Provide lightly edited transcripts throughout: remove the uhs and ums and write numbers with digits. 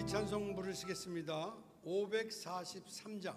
찬송 부르시겠습니다. 543장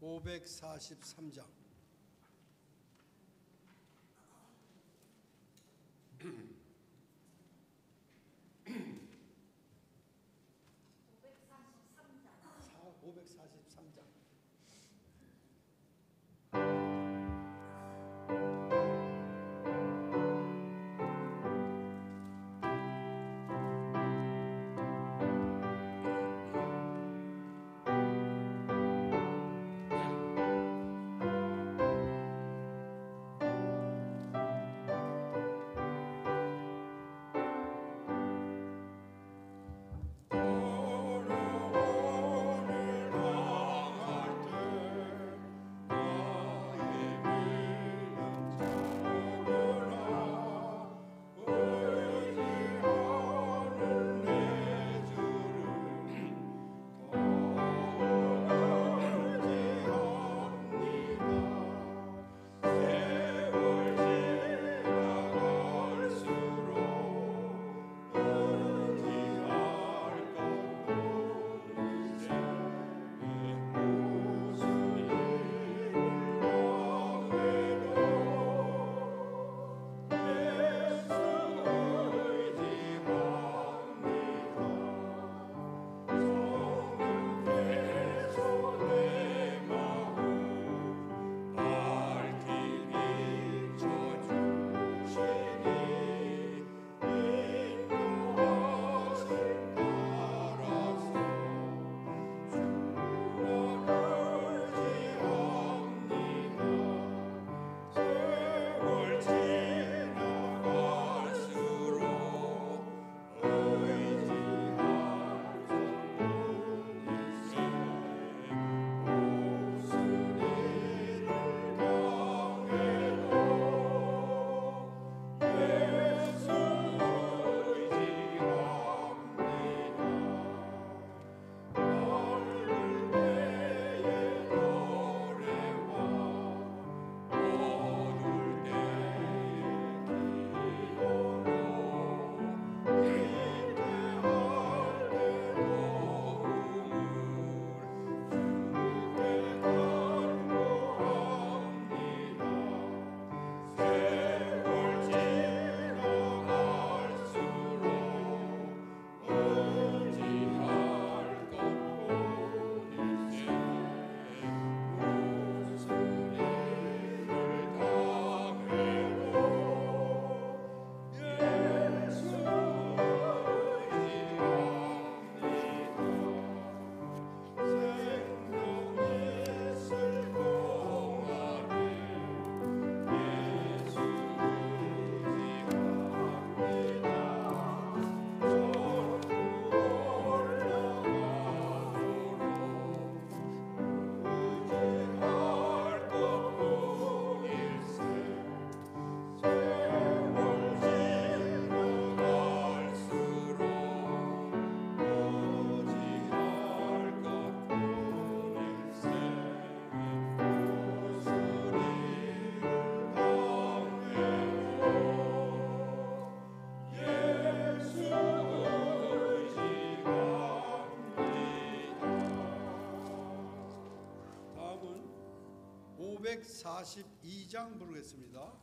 543장542장 부르겠습니다.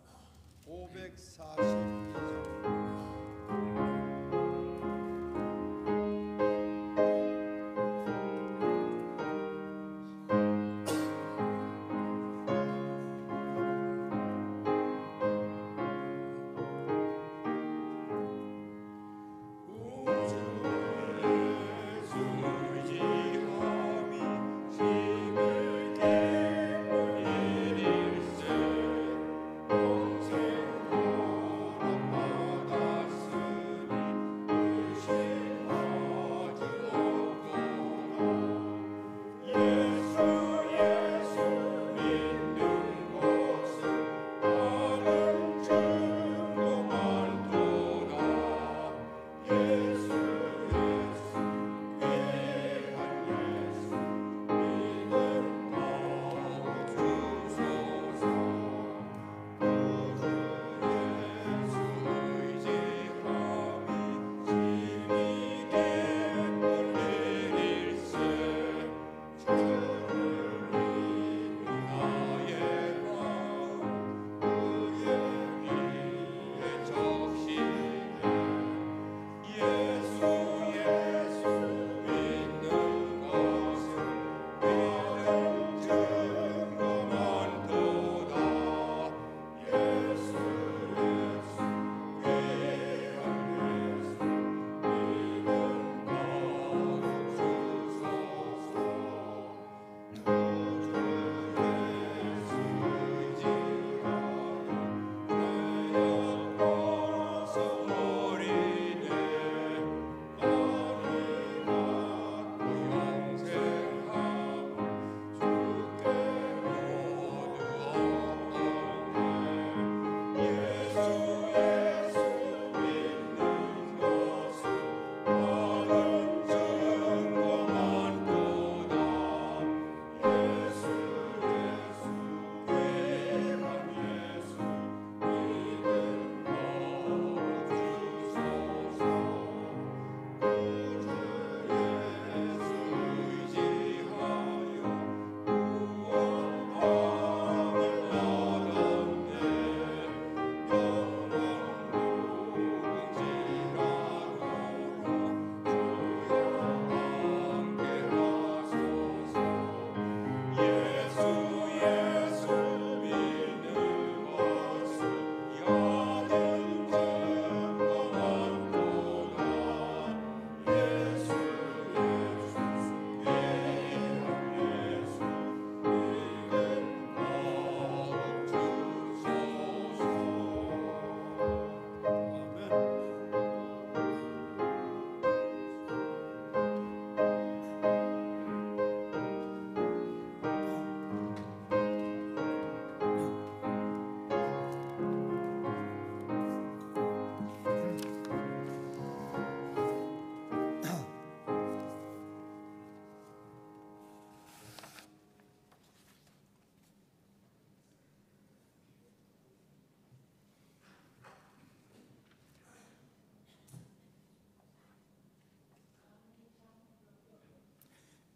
542장 동생 바람마다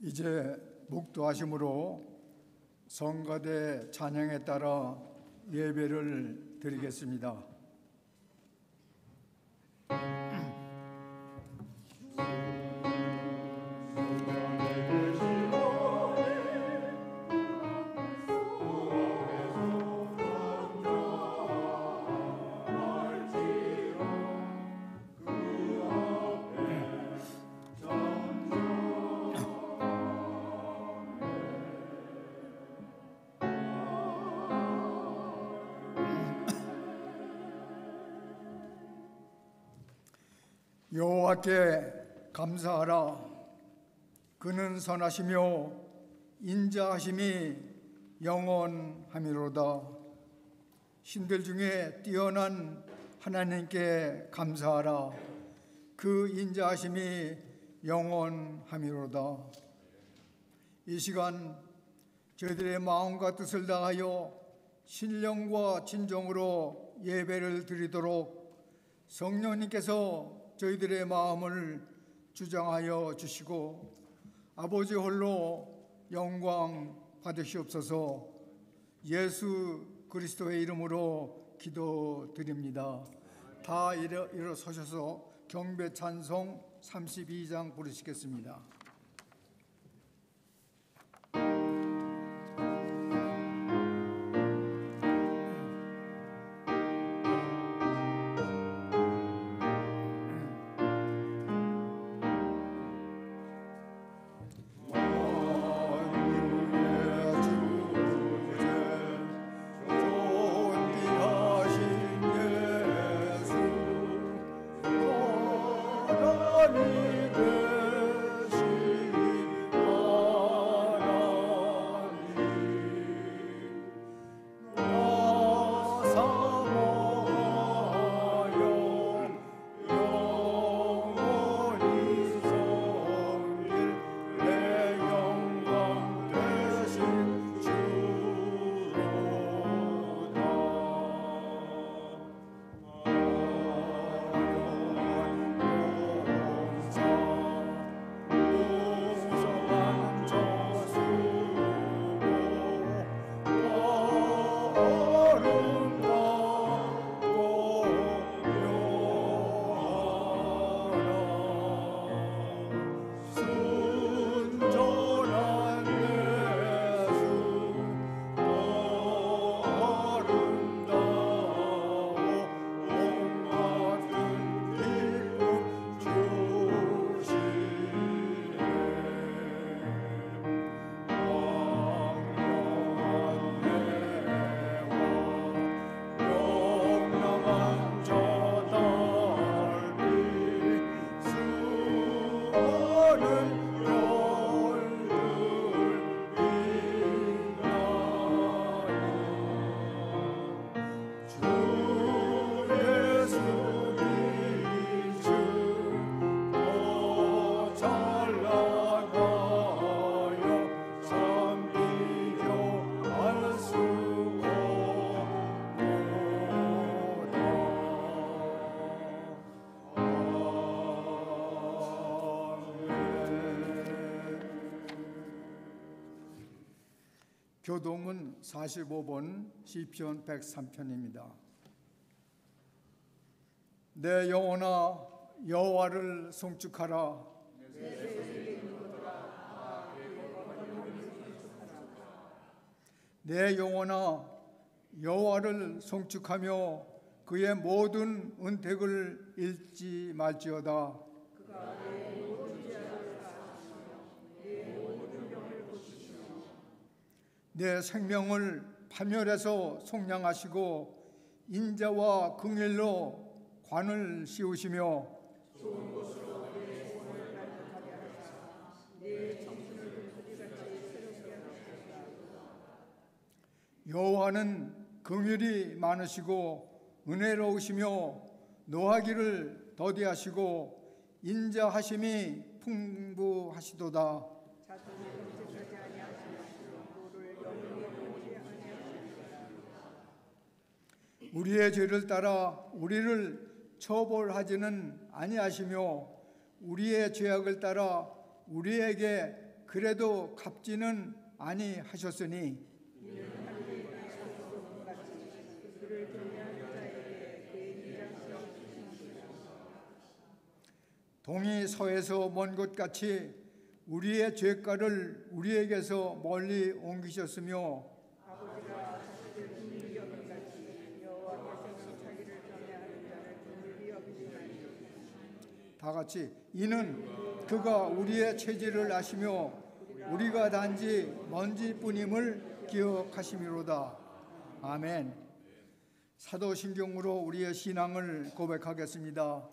이제 묵도하심으로 성가대 찬양에 따라 예배를 드리겠습니다. 여호와께 감사하라. 그는 선하시며 인자하심이 영원하미로다. 신들 중에 뛰어난 하나님께 감사하라. 그 인자하심이 영원하미로다. 이 시간 저희들의 마음과 뜻을 다하여 신령과 진정으로 예배를 드리도록 성령님께서 저희들의 마음을 주장하여 주시고 아버지 홀로 영광 받으시옵소서. 예수 그리스도의 이름으로 기도드립니다. 다 일어서셔서 경배 찬송 32장 부르시겠습니다. 교동은 45번 시편 103편입니다. 내 영혼아 여호와를 송축하라. 내 영혼아 여호와를 송축하며 그의 모든 은택을 잃지 말지어다. 내 생명을 파멸해서 속량하시고 인자와 긍휼로 관을 씌우시며 여호와는 긍휼이 많으시고 은혜로우시며 노하기를 더디하시고 인자하심이 풍부하시도다. 우리의 죄를 따라 우리를 처벌하지는 아니하시며 우리의 죄악을 따라 우리에게 그래도 갚지는 아니하셨으니 동이 서에서 먼 곳같이 우리의 죄가를 우리에게서 멀리 옮기셨으며 다 같이 이는 그가 우리의 체질을 아시며 우리가 단지 먼지뿐임을 기억하심이로다. 아멘. 사도신경으로 우리의 신앙을 고백하겠습니다.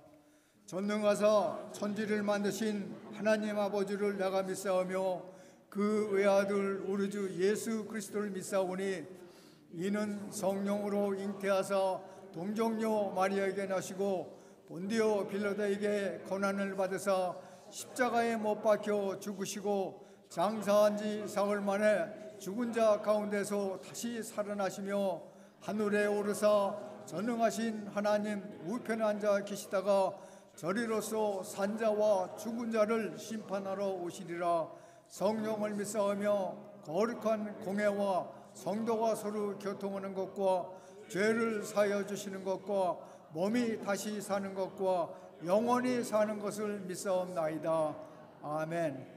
전능하사 천지를 만드신 하나님 아버지를 내가 믿사오며 그 외아들 우리 주 예수 그리스도를 믿사오니 이는 성령으로 잉태하사 동정녀 마리아에게 나시고 본디오 빌라도에게 고난을 받으사 십자가에 못 박혀 죽으시고 장사한 지 사흘 만에 죽은 자 가운데서 다시 살아나시며 하늘에 오르사 전능하신 하나님 우편에 앉아 계시다가 저리로서 산자와 죽은 자를 심판하러 오시리라. 성령을 믿사오며 거룩한 공회와 성도가 서로 교통하는 것과 죄를 사하여 주시는 것과 몸이 다시 사는 것과 영원히 사는 것을 믿사옵나이다. 아멘.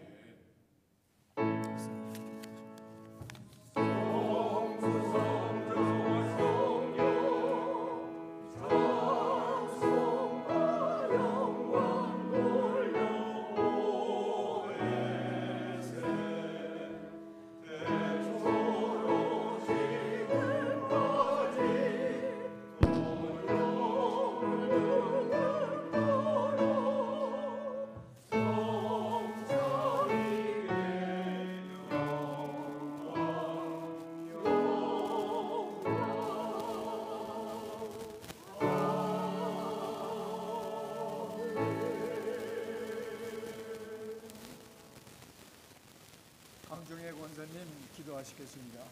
강종혜 권사님 기도하시겠습니다.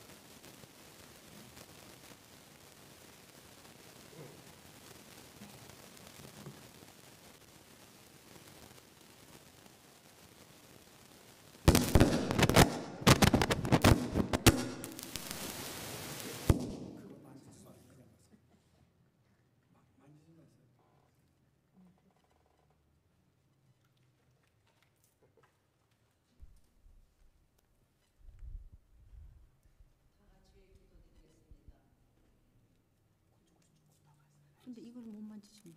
근데 이걸 못 만지지.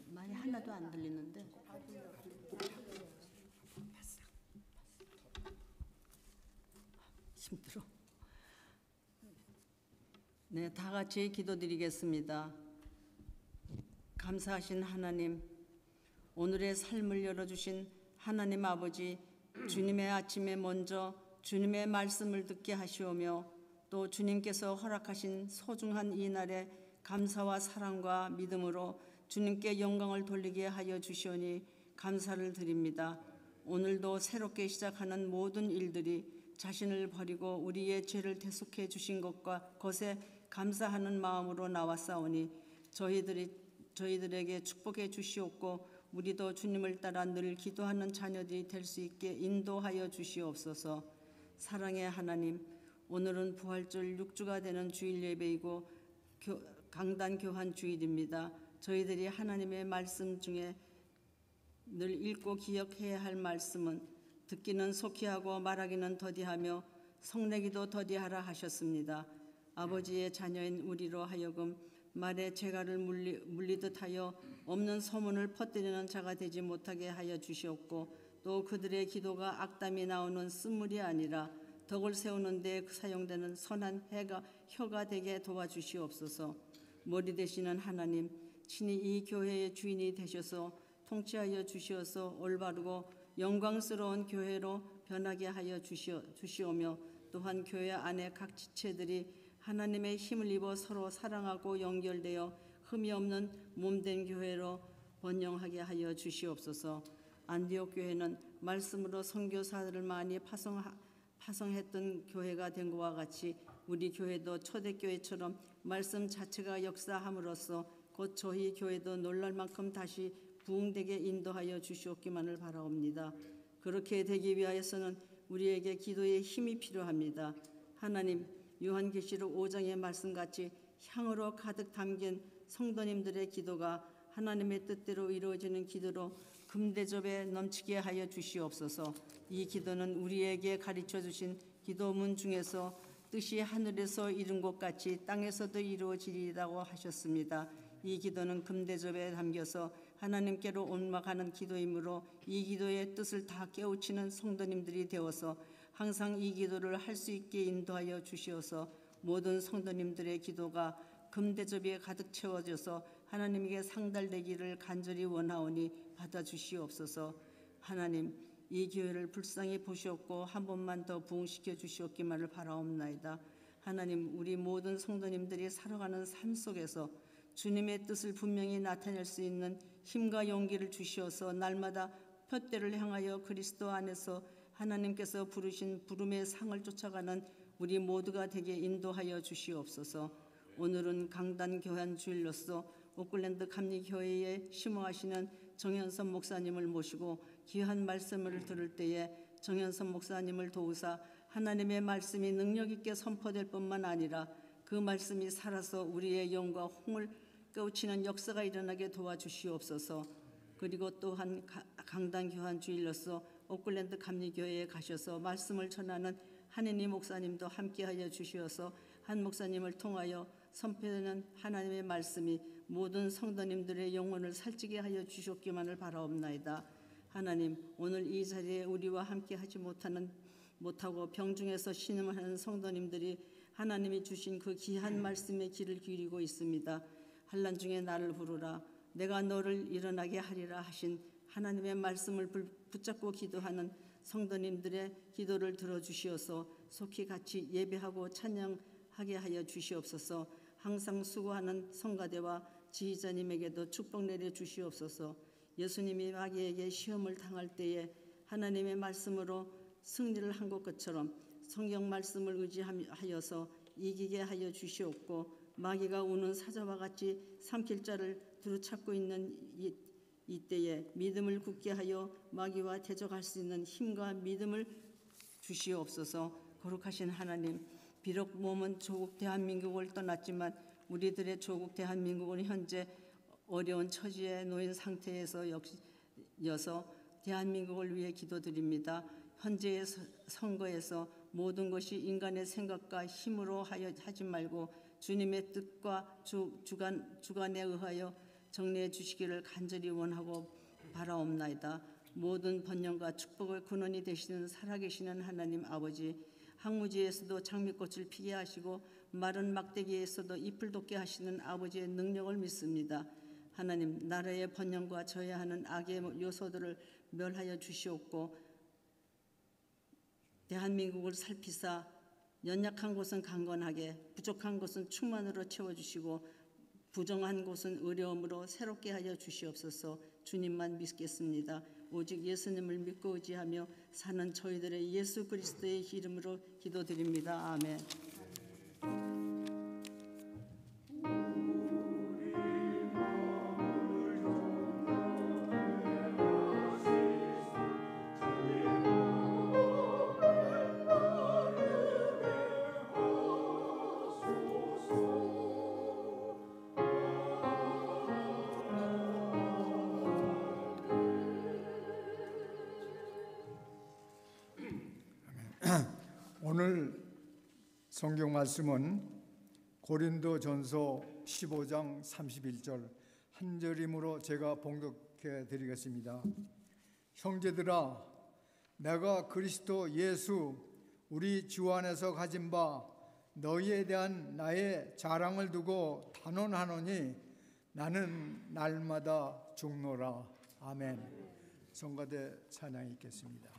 많이 하나도 안 들리는데. 힘들어. 네, 다 같이 기도드리겠습니다. 감사하신 하나님, 오늘의 삶을 열어주신 하나님 아버지, 주님의 아침에 먼저 주님의 말씀을 듣게 하시오며 또 주님께서 허락하신 소중한 이 날에 감사와 사랑과 믿음으로 주님께 영광을 돌리게 하여 주시오니 감사를 드립니다. 오늘도 새롭게 시작하는 모든 일들이 자신을 버리고 우리의 죄를 대속해 주신 것에 감사하는 마음으로 나왔사오니 저희들에게 축복해 주시옵고 우리도 주님을 따라 늘 기도하는 자녀들이 될 수 있게 인도하여 주시옵소서. 사랑의 하나님, 오늘은 부활절 6주가 되는 주일 예배이고 강단 교환 주일입니다. 저희들이 하나님의 말씀 중에 늘 읽고 기억해야 할 말씀은 듣기는 속히 하고 말하기는 더디하며 성내기도 더디하라 하셨습니다. 아버지의 자녀인 우리로 하여금 말의 재갈을 물리듯 하여 없는 소문을 퍼뜨리는 자가 되지 못하게 하여 주시옵고 또 그들의 기도가 악담이 나오는 쓴물이 아니라 덕을 세우는 데 사용되는 선한 혀가 되게 도와주시옵소서. 머리 되시는 하나님, 친히 이 교회의 주인이 되셔서 통치하여 주시어서 올바르고 영광스러운 교회로 변하게 하여 주시오며 또한 교회 안에 각 지체들이 하나님의 힘을 입어 서로 사랑하고 연결되어 흠이 없는 몸된 교회로 번영하게 하여 주시옵소서. 안디옥 교회는 말씀으로 선교사들을 많이 파송했던 교회가 된 것과 같이 우리 교회도 초대교회처럼 말씀 자체가 역사함으로써 곧 저희 교회도 놀랄 만큼 다시 부흥되게 인도하여 주시옵기만을 바라옵니다. 그렇게 되기 위하여서는 우리에게 기도의 힘이 필요합니다. 하나님, 요한계시록 5장의 말씀같이 향으로 가득 담긴 성도님들의 기도가 하나님의 뜻대로 이루어지는 기도로 금대접에 넘치게 하여 주시옵소서. 이 기도는 우리에게 가르쳐 주신 기도문 중에서 뜻이 하늘에서 이룬 것 같이 땅에서도 이루어지리라고 하셨습니다. 이 기도는 금대접에 담겨서 하나님께로 옮아가는 기도이므로 이 기도의 뜻을 다 깨우치는 성도님들이 되어서 항상 이 기도를 할 수 있게 인도하여 주시어서 모든 성도님들의 기도가 금대접에 가득 채워져서 하나님께 상달되기를 간절히 원하오니 받아주시옵소서. 하나님, 이 교회를 불쌍히 보시옵고 한 번만 더 부흥시켜 주시옵기만을 바라옵나이다. 하나님, 우리 모든 성도님들이 살아가는 삶 속에서 주님의 뜻을 분명히 나타낼 수 있는 힘과 용기를 주시어서 날마다 푯대를 향하여 그리스도 안에서 하나님께서 부르신 부름의 상을 쫓아가는 우리 모두가 되게 인도하여 주시옵소서. 오늘은 강단 교환 주일로서 오클랜드 감리교회에 심호하시는 정현선 목사님을 모시고 귀한 말씀을 들을 때에 정현선 목사님을 도우사 하나님의 말씀이 능력 있게 선포될 뿐만 아니라 그 말씀이 살아서 우리의 영과 홍을 깨우치는 역사가 일어나게 도와주시옵소서. 그리고 또한 강단 교환 주일로서 오클랜드 감리교회에 가셔서 말씀을 전하는 한인희 목사님도 함께하여 주시어서 한 목사님을 통하여 선포되는 하나님의 말씀이 모든 성도님들의 영혼을 살찌게 하여 주셨기만을 바라옵나이다. 하나님, 오늘 이 자리에 우리와 함께하지 못하고 병중에서 신음하는 성도님들이 하나님이 주신 그 귀한 말씀에 귀를 기울이고 있습니다. 환난 중에 나를 부르라 내가 너를 일어나게 하리라 하신 하나님의 말씀을 붙잡고 기도하는 성도님들의 기도를 들어주시어서 속히 같이 예배하고 찬양하게 하여 주시옵소서. 항상 수고하는 성가대와 지휘자님에게도 축복 내려 주시옵소서. 예수님이 마귀에게 시험을 당할 때에 하나님의 말씀으로 승리를 한 것처럼 성경 말씀을 의지하여서 이기게 하여 주시옵고 마귀가 우는 사자와 같이 삼킬 자를 두루찾고 있는 이때에 믿음을 굳게 하여 마귀와 대적할 수 있는 힘과 믿음을 주시옵소서. 거룩하신 하나님, 비록 몸은 조국 대한민국을 떠났지만 우리들의 조국 대한민국은 현재 어려운 처지에 놓인 상태에서 여서 대한민국을 위해 기도드립니다. 현재의 선거에서 모든 것이 인간의 생각과 힘으로 하지 말고 주님의 뜻과 주관에 의하여 정리해 주시기를 간절히 원하고 바라옵나이다. 모든 번영과 축복의 근원이 되시는 살아계시는 하나님 아버지, 항무지에서도 장미꽃을 피게 하시고 마른 막대기에서도 잎을 돋게 하시는 아버지의 능력을 믿습니다. 하나님, 나라의 번영과 져야 하는 악의 요소들을 멸하여 주시옵고 대한민국을 살피사 연약한 곳은 강건하게, 부족한 곳은 충만으로 채워주시고 부정한 곳은 어려움으로 새롭게 하여 주시옵소서. 주님만 믿겠습니다. 오직 예수님을 믿고 의지하며 사는 저희들의 예수 그리스도의 이름으로 기도드립니다. 아멘. 오늘 성경 말씀은 고린도전서 15장 31절 한 절이므로 제가 봉독해 드리겠습니다. 형제들아, 내가 그리스도 예수 우리 주 안에서 가진 바 너희에 대한 나의 자랑을 두고 단언하노니 나는 날마다 죽노라. 아멘. 성가대 찬양이 있겠습니다.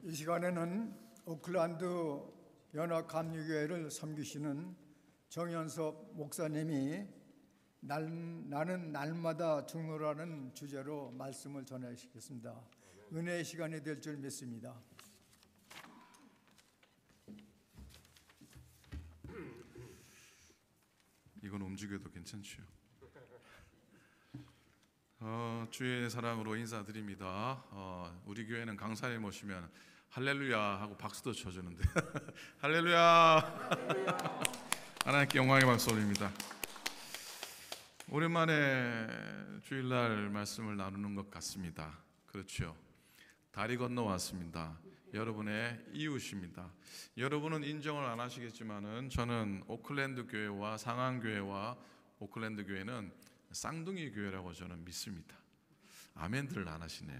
이 시간에는 오클랜드 연합감리교회를 섬기시는 정현섭 목사님이 나는 날마다 죽노라는 주제로 말씀을 전하시겠습니다. 은혜의 시간이 될 줄 믿습니다. 이건 움직여도 괜찮지요. 주의 사랑으로 인사드립니다. 우리 교회는 강사님 모시면 할렐루야 하고 박수도 쳐주는데 할렐루야. 하나님께 영광의 박수 올립니다. 오랜만에 주일날 말씀을 나누는 것 같습니다. 그렇죠. 다리 건너 왔습니다. 여러분의 이웃입니다. 여러분은 인정을 안 하시겠지만은 저는 오클랜드 교회와 상한 교회와 오클랜드 교회는 쌍둥이 교회라고 저는 믿습니다. 아멘들을 안 하시네.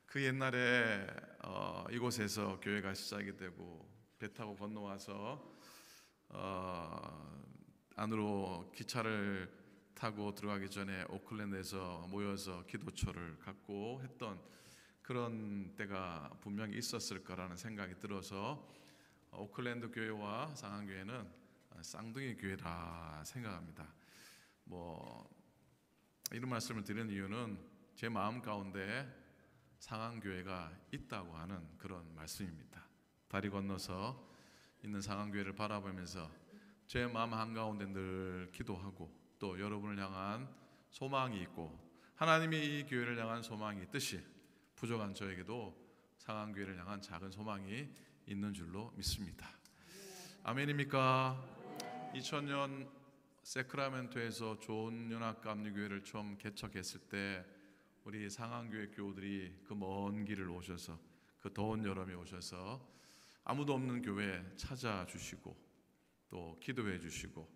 그 옛날에 이곳에서 교회가 시작이 되고 배 타고 건너와서 안으로 기차를 타고 들어가기 전에 오클랜드에서 모여서 기도처를 갖고 했던 그런 때가 분명히 있었을 거라는 생각이 들어서 오클랜드 교회와 상한 교회는 쌍둥이 교회라 생각합니다. 이런 말씀을 드리는 이유는 제 마음 가운데 상한 교회가 있다고 하는 그런 말씀입니다. 다리 건너서 있는 상한 교회를 바라보면서 제 마음 한가운데 늘 기도하고 또 여러분을 향한 소망이 있고 하나님이 이 교회를 향한 소망이 있듯이 부족한 저에게도 상한 교회를 향한 작은 소망이 있는 줄로 믿습니다. 아멘입니까? 2000년 세크라멘토에서 좋은 연합감리교회를 처음 개척했을 때 우리 상한교회 교우들이 그 먼 길을 오셔서 그 더운 여름에 오셔서 아무도 없는 교회에 찾아주시고 또 기도해 주시고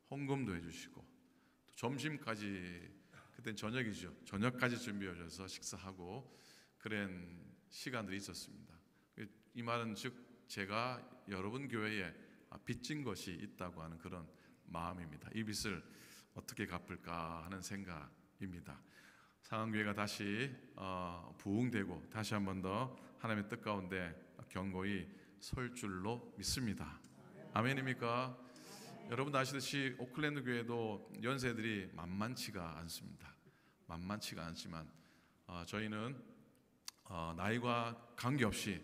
헌금도 해주시고 또 점심까지 그땐 저녁이죠. 저녁까지 준비해 주셔서 식사하고 그런 시간들이 있었습니다. 이 말은 즉 제가 여러분 교회에 빚진 것이 있다고 하는 그런 마음입니다. 이 빚을 어떻게 갚을까 하는 생각입니다. 상한교회가 다시 부흥되고 다시 한 번 더 하나님의 뜻 가운데 견고히 설 줄로 믿습니다. 아멘입니까? 여러분 아시듯이 오클랜드 교회도 연세들이 만만치가 않습니다. 만만치가 않지만 저희는 나이와 관계없이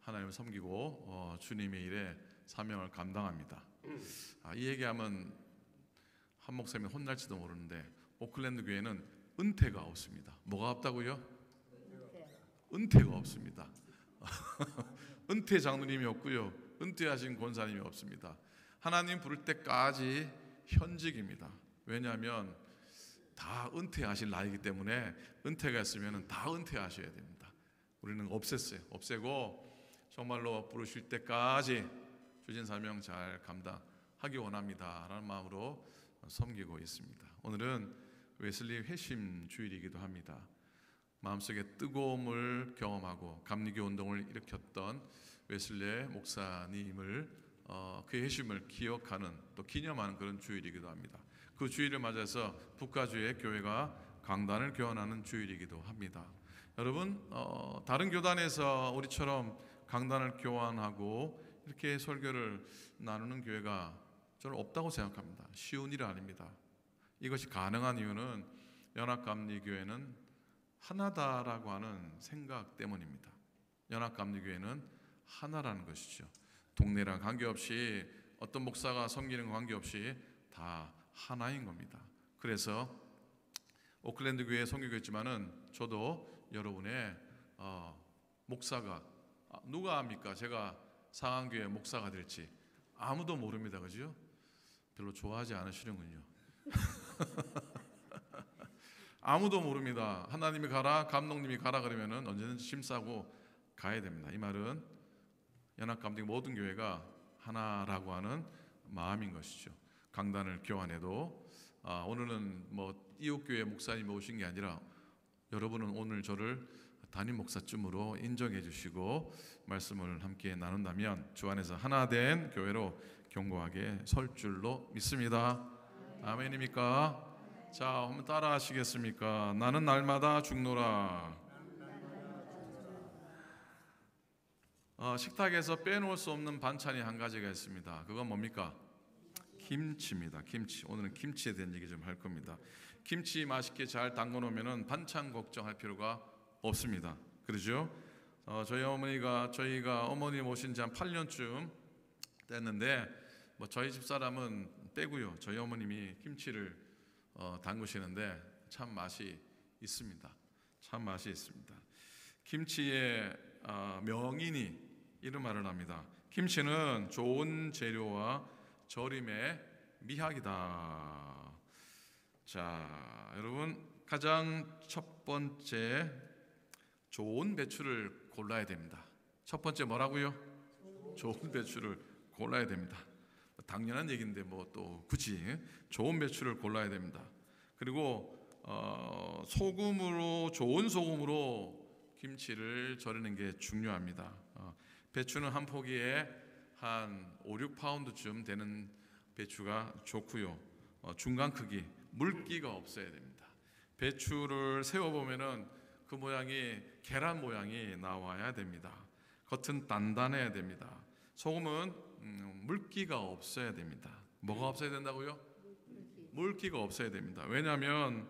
하나님을 섬기고 주님의 일에 사명을 감당합니다. 이 얘기하면 한 목사님이 혼날지도 모르는데 오클랜드 교회는 은퇴가 없습니다. 뭐가 없다고요? 은퇴가 없습니다. 은퇴 장로님이 없고요. 은퇴하신 권사님이 없습니다. 하나님 부를 때까지 현직입니다. 왜냐하면 다 은퇴하실 나이기 때문에 은퇴가 있으면 다 은퇴하셔야 됩니다. 우리는 없앴어요. 없애고 정말로 부르실 때까지 주신 사명 잘 감당하기 원합니다 라는 마음으로 섬기고 있습니다. 오늘은 웨슬리 회심 주일이기도 합니다. 마음속에 뜨거움을 경험하고 감리교 운동을 일으켰던 웨슬리 목사님을 그의 회심을 기억하는 또 기념하는 그런 주일이기도 합니다. 그 주일을 맞아서 북가주의 교회가 강단을 교환하는 주일이기도 합니다. 여러분 다른 교단에서 우리처럼 강단을 교환하고 이렇게 설교를 나누는 교회가 저는 없다고 생각합니다. 쉬운 일은 아닙니다. 이것이 가능한 이유는 연합감리교회는 하나다라고 하는 생각 때문입니다. 연합감리교회는 하나라는 것이죠. 동네랑 관계없이 어떤 목사가 섬기는 관계없이 다 하나인 겁니다. 그래서 오클랜드 교회에 섬기겠지만은 저도 여러분의 목사가 누가 압니까? 제가 상한교회 목사가 될지 아무도 모릅니다. 그죠? 별로 좋아하지 않으시는군요. 아무도 모릅니다. 하나님이 가라, 감독님이 가라 그러면은 언제든지 짐 싸고 가야 됩니다. 이 말은 연합감리 모든 교회가 하나라고 하는 마음인 것이죠. 강단을 교환해도 오늘은 이웃교회 목사님이 오신 게 아니라 여러분은 오늘 저를 담임 목사쯤으로 인정해 주시고 말씀을 함께 나눈다면 주 안에서 하나 된 교회로 견고하게 설 줄로 믿습니다. 아멘입니까? 자, 한번 따라 하시겠습니까? 나는 날마다 죽노라. 식탁에서 빼놓을 수 없는 반찬이 한 가지가 있습니다. 그건 뭡니까? 김치입니다. 김치. 오늘은 김치에 대한 얘기 좀 할 겁니다. 김치 맛있게 잘 담궈 놓으면은 반찬 걱정할 필요가 없습니다. 그러죠? 저희가 어머니 모신 지 한 8년쯤 됐는데 뭐 저희 집 사람은 빼고요. 저희 어머님이 김치를 담그시는데 참 맛이 있습니다. 참 맛이 있습니다. 김치의 명인이 이런 말을 합니다. 김치는 좋은 재료와 절임의 미학이다. 자, 여러분 가장 첫 번째 좋은 배추를 골라야 됩니다. 첫 번째 뭐라고요? 좋은 배추를 골라야 됩니다. 당연한 얘기인데 뭐 또 굳이 좋은 배추를 골라야 됩니다. 그리고 좋은 소금으로 김치를 절이는 게 중요합니다. 배추는 한 포기에 한 5, 6파운드쯤 되는 배추가 좋고요. 중간 크기, 물기가 없어야 됩니다. 배추를 세워보면은 그 모양이 계란 모양이 나와야 됩니다. 겉은 단단해야 됩니다. 소금은 물기가 없어야 됩니다. 뭐가 없어야 된다고요? 물기가 없어야 됩니다. 왜냐하면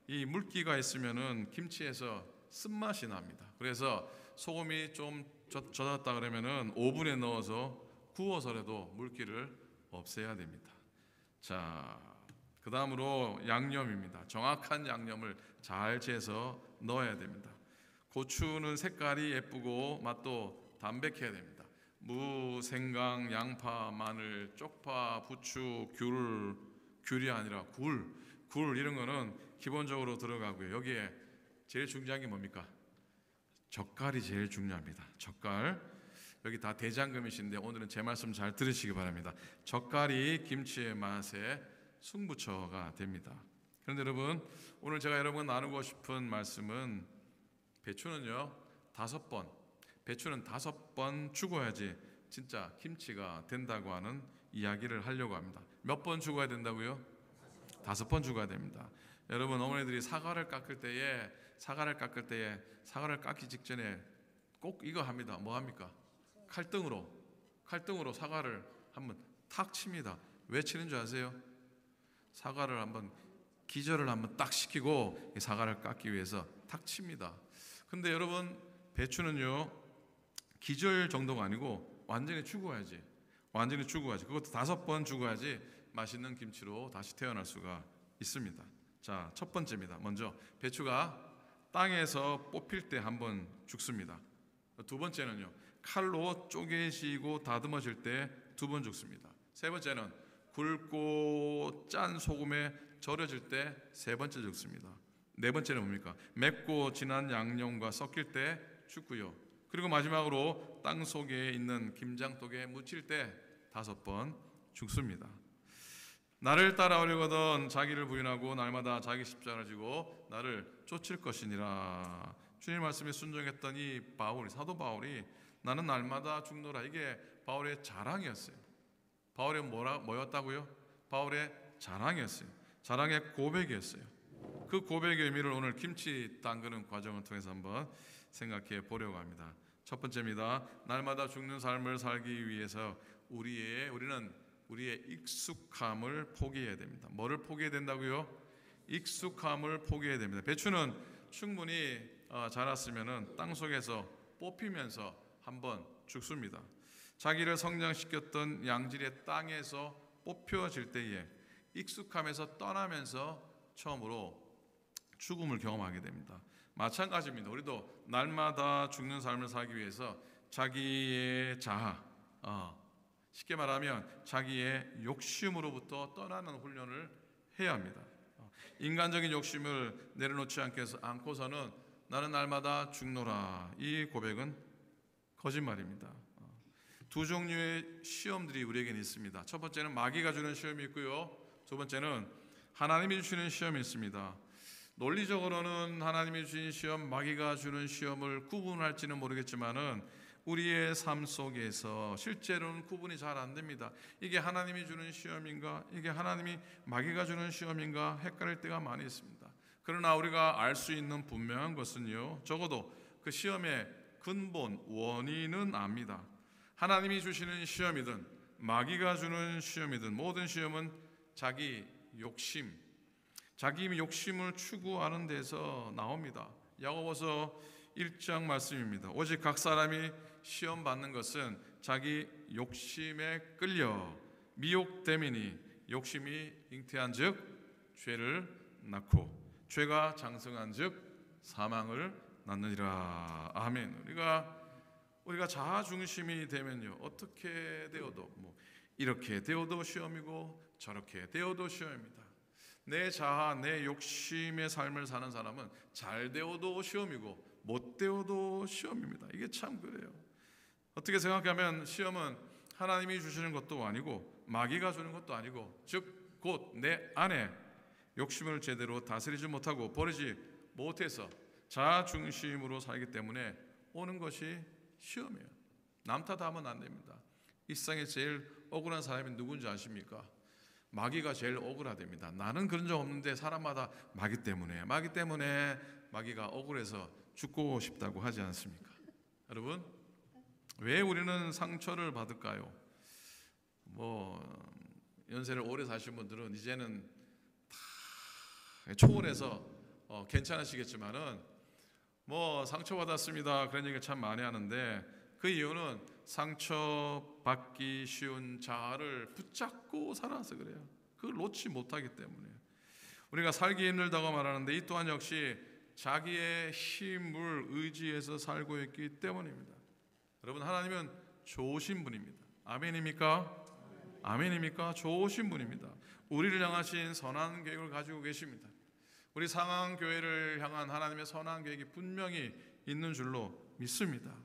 이 물기가 있으면은 김치에서 쓴맛이 납니다. 그래서 소금이 좀 젖었다 그러면은 오븐에 넣어서 구워서라도 물기를 없애야 됩니다. 자, 그 다음으로 양념입니다. 정확한 양념을 잘 재서 넣어야 됩니다. 고추는 색깔이 예쁘고 맛도 담백해야 됩니다. 무, 생강, 양파, 마늘, 쪽파, 부추, 귤이 아니라 굴 이런 거는 기본적으로 들어가고요. 여기에 제일 중요한 게 뭡니까? 젓갈이 제일 중요합니다. 젓갈. 여기 다 대장금이신데 오늘은 제 말씀 잘 들으시기 바랍니다. 젓갈이 김치의 맛의 승부처가 됩니다. 그런데 여러분, 오늘 제가 여러분과 나누고 싶은 말씀은 배추는요 5번 죽어야지 진짜 김치가 된다고 하는 이야기를 하려고 합니다. 몇 번 죽어야 된다고요? 5번 죽어야 됩니다. 여러분, 어머니들이 사과를 깎을 때에 사과를 깎기 직전에 꼭 이거 합니다. 뭐 합니까? 칼등으로 사과를 한번 탁 칩니다. 왜 치는 줄 아세요? 사과를 한번 기절을 한번 딱 시키고 사과를 깎기 위해서 탁 칩니다. 근데 여러분, 배추는요 기절 정도가 아니고 완전히 죽어야지. 그것도 5번 죽어야지 맛있는 김치로 다시 태어날 수가 있습니다. 자, 첫 번째입니다. 먼저 배추가 땅에서 뽑힐 때 한번 죽습니다. 두 번째는요 칼로 쪼개시고 다듬어질 때 2번 죽습니다. 세 번째는 굵고 짠 소금에 절여질 때 3번째 죽습니다. 네 번째는 뭡니까? 맵고 진한 양념과 섞일 때 죽고요. 그리고 마지막으로 땅 속에 있는 김장독에 묻힐 때 5번 죽습니다. 나를 따라오려거든 자기를 부인하고 날마다 자기 십자가를 지고 나를 쫓을 것이니라. 주님 말씀에 순종했던 이 사도 바울이 나는 날마다 죽노라, 이게 바울의 자랑이었어요. 바울의 뭐였다고요? 바울의 자랑이었어요. 자랑의 고백이었어요. 그 고백의 의미를 오늘 김치 담그는 과정을 통해서 한번 생각해 보려고 합니다. 첫 번째입니다. 날마다 죽는 삶을 살기 위해서 우리는 우리의 익숙함을 포기해야 됩니다. 뭐를 포기해야 된다고요? 익숙함을 포기해야 됩니다. 배추는 충분히 자랐으면 땅 속에서 뽑히면서 한번 죽습니다. 자기를 성장시켰던 양질의 땅에서 뽑혀질 때에 익숙함에서 떠나면서 처음으로 죽음을 경험하게 됩니다. 마찬가지입니다. 우리도 날마다 죽는 삶을 살기 위해서 자기의 자아, 쉽게 말하면 자기의 욕심으로부터 떠나는 훈련을 해야 합니다. 인간적인 욕심을 내려놓지 않고서는 나는 날마다 죽노라, 이 고백은 거짓말입니다. 두 종류의 시험들이 우리에게는 있습니다. 첫 번째는 마귀가 주는 시험이 있고요. 두 번째는 하나님이 주시는 시험이 있습니다. 논리적으로는 하나님이 주신 시험, 마귀가 주는 시험을 구분할지는 모르겠지만은 우리의 삶 속에서 실제로는 구분이 잘 안 됩니다. 이게 하나님이 주는 시험인가, 이게 마귀가 주는 시험인가 헷갈릴 때가 많이 있습니다. 그러나 우리가 알 수 있는 분명한 것은요, 적어도 그 시험에 근본 원인은 압니다. 하나님이 주시는 시험이든 마귀가 주는 시험이든 모든 시험은 자기 욕심, 자기 욕심을 추구하는 데서 나옵니다. 야고보서 1장 말씀입니다. 오직 각 사람이 시험 받는 것은 자기 욕심에 끌려 미혹됨이니 욕심이 잉태한즉 죄를 낳고 죄가 장성한즉 사망을 낳느니라. 아멘. 우리가 자아 중심이 되면요, 어떻게 되어도 이렇게 되어도 시험이고 저렇게 되어도 시험입니다. 내 자아, 내 욕심의 삶을 사는 사람은 잘 되어도 시험이고 못 되어도 시험입니다. 이게 참 그래요. 어떻게 생각하면 시험은 하나님이 주시는 것도 아니고 마귀가 주는 것도 아니고, 즉 곧 내 안에 욕심을 제대로 다스리지 못하고 버리지 못해서 자아 중심으로 살기 때문에 오는 것이 시험이에요. 남 탓하면 안 됩니다. 이 세상에 제일 억울한 사람이 누군지 아십니까? 마귀가 제일 억울하답니다. 나는 그런 적 없는데 사람마다 마귀 때문에 마귀가 억울해서 죽고 싶다고 하지 않습니까? 여러분, 왜 우리는 상처를 받을까요? 연세를 오래 사신 분들은 이제는 다 초월해서 괜찮으시겠지만은 상처받았습니다 그런 얘기를 참 많이 하는데, 그 이유는 상처받기 쉬운 자아를 붙잡고 살아서 그래요. 그걸 놓지 못하기 때문에. 우리가 살기 힘들다고 말하는데 이 또한 역시 자기의 힘을 의지해서 살고 있기 때문입니다. 여러분, 하나님은 좋으신 분입니다. 아멘입니까? 아멘입니까? 좋으신 분입니다. 우리를 향하신 선한 계획을 가지고 계십니다. 우리 상황교회를 향한 하나님의 선한 계획이 분명히 있는 줄로 믿습니다.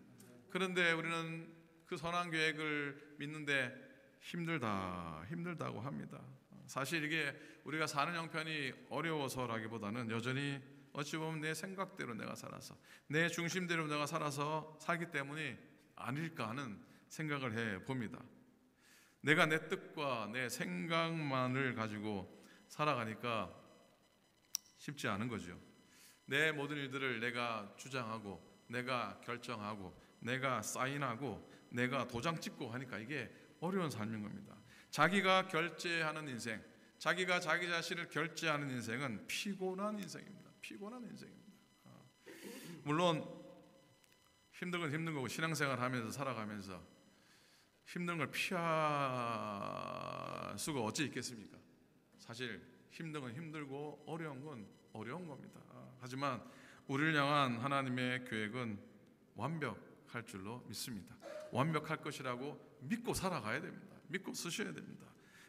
그런데 우리는 그 선한 계획을 믿는데 힘들다고 합니다. 사실 이게 우리가 사는 형편이 어려워서라기보다는 여전히 어찌 보면 내 생각대로 내가 살아서, 내 중심대로 내가 살아서 살기 때문이 아닐까 하는 생각을 해봅니다. 내가 내 뜻과 내 생각만을 가지고 살아가니까 쉽지 않은 거죠. 내 모든 일들을 내가 주장하고 내가 결정하고 내가 사인하고 내가 도장 찍고 하니까 이게 어려운 삶인 겁니다. 자기가 결제하는 인생, 자기가 자기 자신을 결제하는 인생은 피곤한 인생입니다. 피곤한 인생입니다. 물론 힘든 건 힘든 거고, 신앙생활 하면서 살아가면서 힘든 걸 피할 수가 어찌 있겠습니까? 사실 힘든 건 힘들고 어려운 건 어려운 겁니다. 하지만 우리를 향한 하나님의 계획은 완벽할 줄로 믿습니다. 완벽할 것이라고 믿고 살아가야 됩니다. 믿고 쓰셔야 됩니다.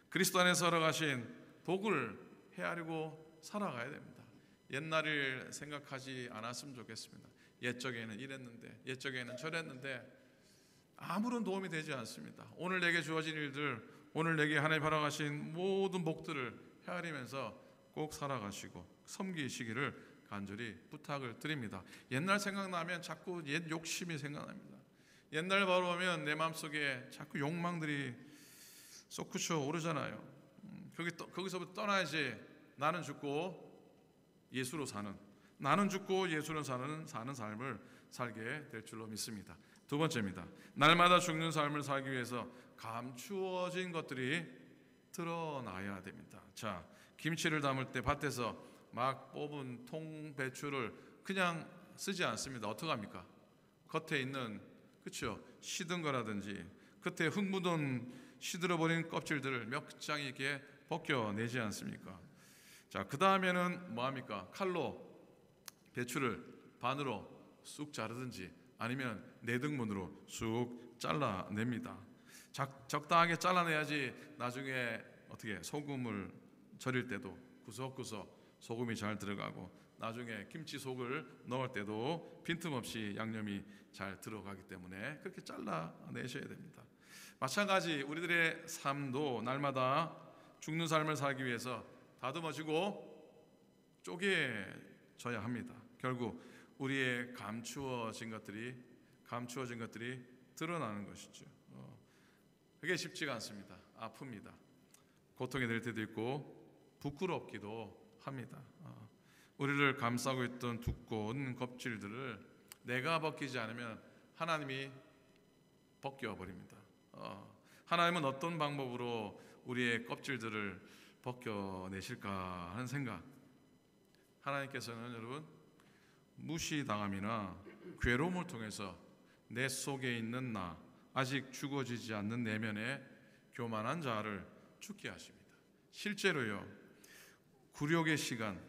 그리스도 안에서 살아가신 복을 헤아리고 살아가야 됩니다. 옛날을 생각하지 않았으면 좋겠습니다. 옛적에는 이랬는데, 옛적에는 저랬는데 아무런 도움이 되지 않습니다. 오늘 내게 주어진 일들, 오늘 내게 하나님 허락하신 모든 복들을 헤아리면서 꼭 살아가시고 섬기시기를 간절히 부탁을 드립니다. 옛날 생각나면 자꾸 옛 욕심이 생각납니다. 옛날 바라보면 내 마음속에 자꾸 욕망들이 솟구쳐 오르잖아요. 거기서부터 떠나야지 나는 죽고 예수로 사는, 나는 죽고 예수로 사는 삶을 살게 될 줄로 믿습니다. 두 번째입니다. 날마다 죽는 삶을 살기 위해서 감추어진 것들이 드러나야 됩니다. 자, 김치를 담을 때 밭에서 막 뽑은 통 배추를 그냥 쓰지 않습니다. 어떻게 합니까? 겉에 있는, 그렇죠, 시든 거라든지 겉에 흙 묻은 시들어버린 껍질들을 몇 장이 이렇게 벗겨내지 않습니까? 자, 그 다음에는 뭐 합니까? 칼로 배추를 반으로 쑥 자르든지 아니면 내등분으로 쑥 잘라냅니다. 적당하게 잘라내야지 나중에 어떻게 소금을 절일 때도 구석구석 소금이 잘 들어가고 나중에 김치 속을 넣을 때도 빈틈없이 양념이 잘 들어가기 때문에 그렇게 잘라내셔야 됩니다. 마찬가지 우리들의 삶도 날마다 죽는 삶을 살기 위해서 다듬어지고 쪼개져야 합니다. 결국 우리의 감추어진 것들이 드러나는 것이죠. 그게 쉽지가 않습니다. 아픕니다. 고통이 될 때도 있고 부끄럽기도 합니다. 우리를 감싸고 있던 두꺼운 껍질들을 내가 벗기지 않으면 하나님이 벗겨 버립니다. 하나님은 어떤 방법으로 우리의 껍질들을 벗겨내실까 하는 생각. 하나님께서는 여러분 무시당함이나 괴로움을 통해서 내 속에 있는 나, 아직 죽어지지 않는 내면의 교만한 자를 죽게 하십니다. 실제로요, 굴욕의 시간,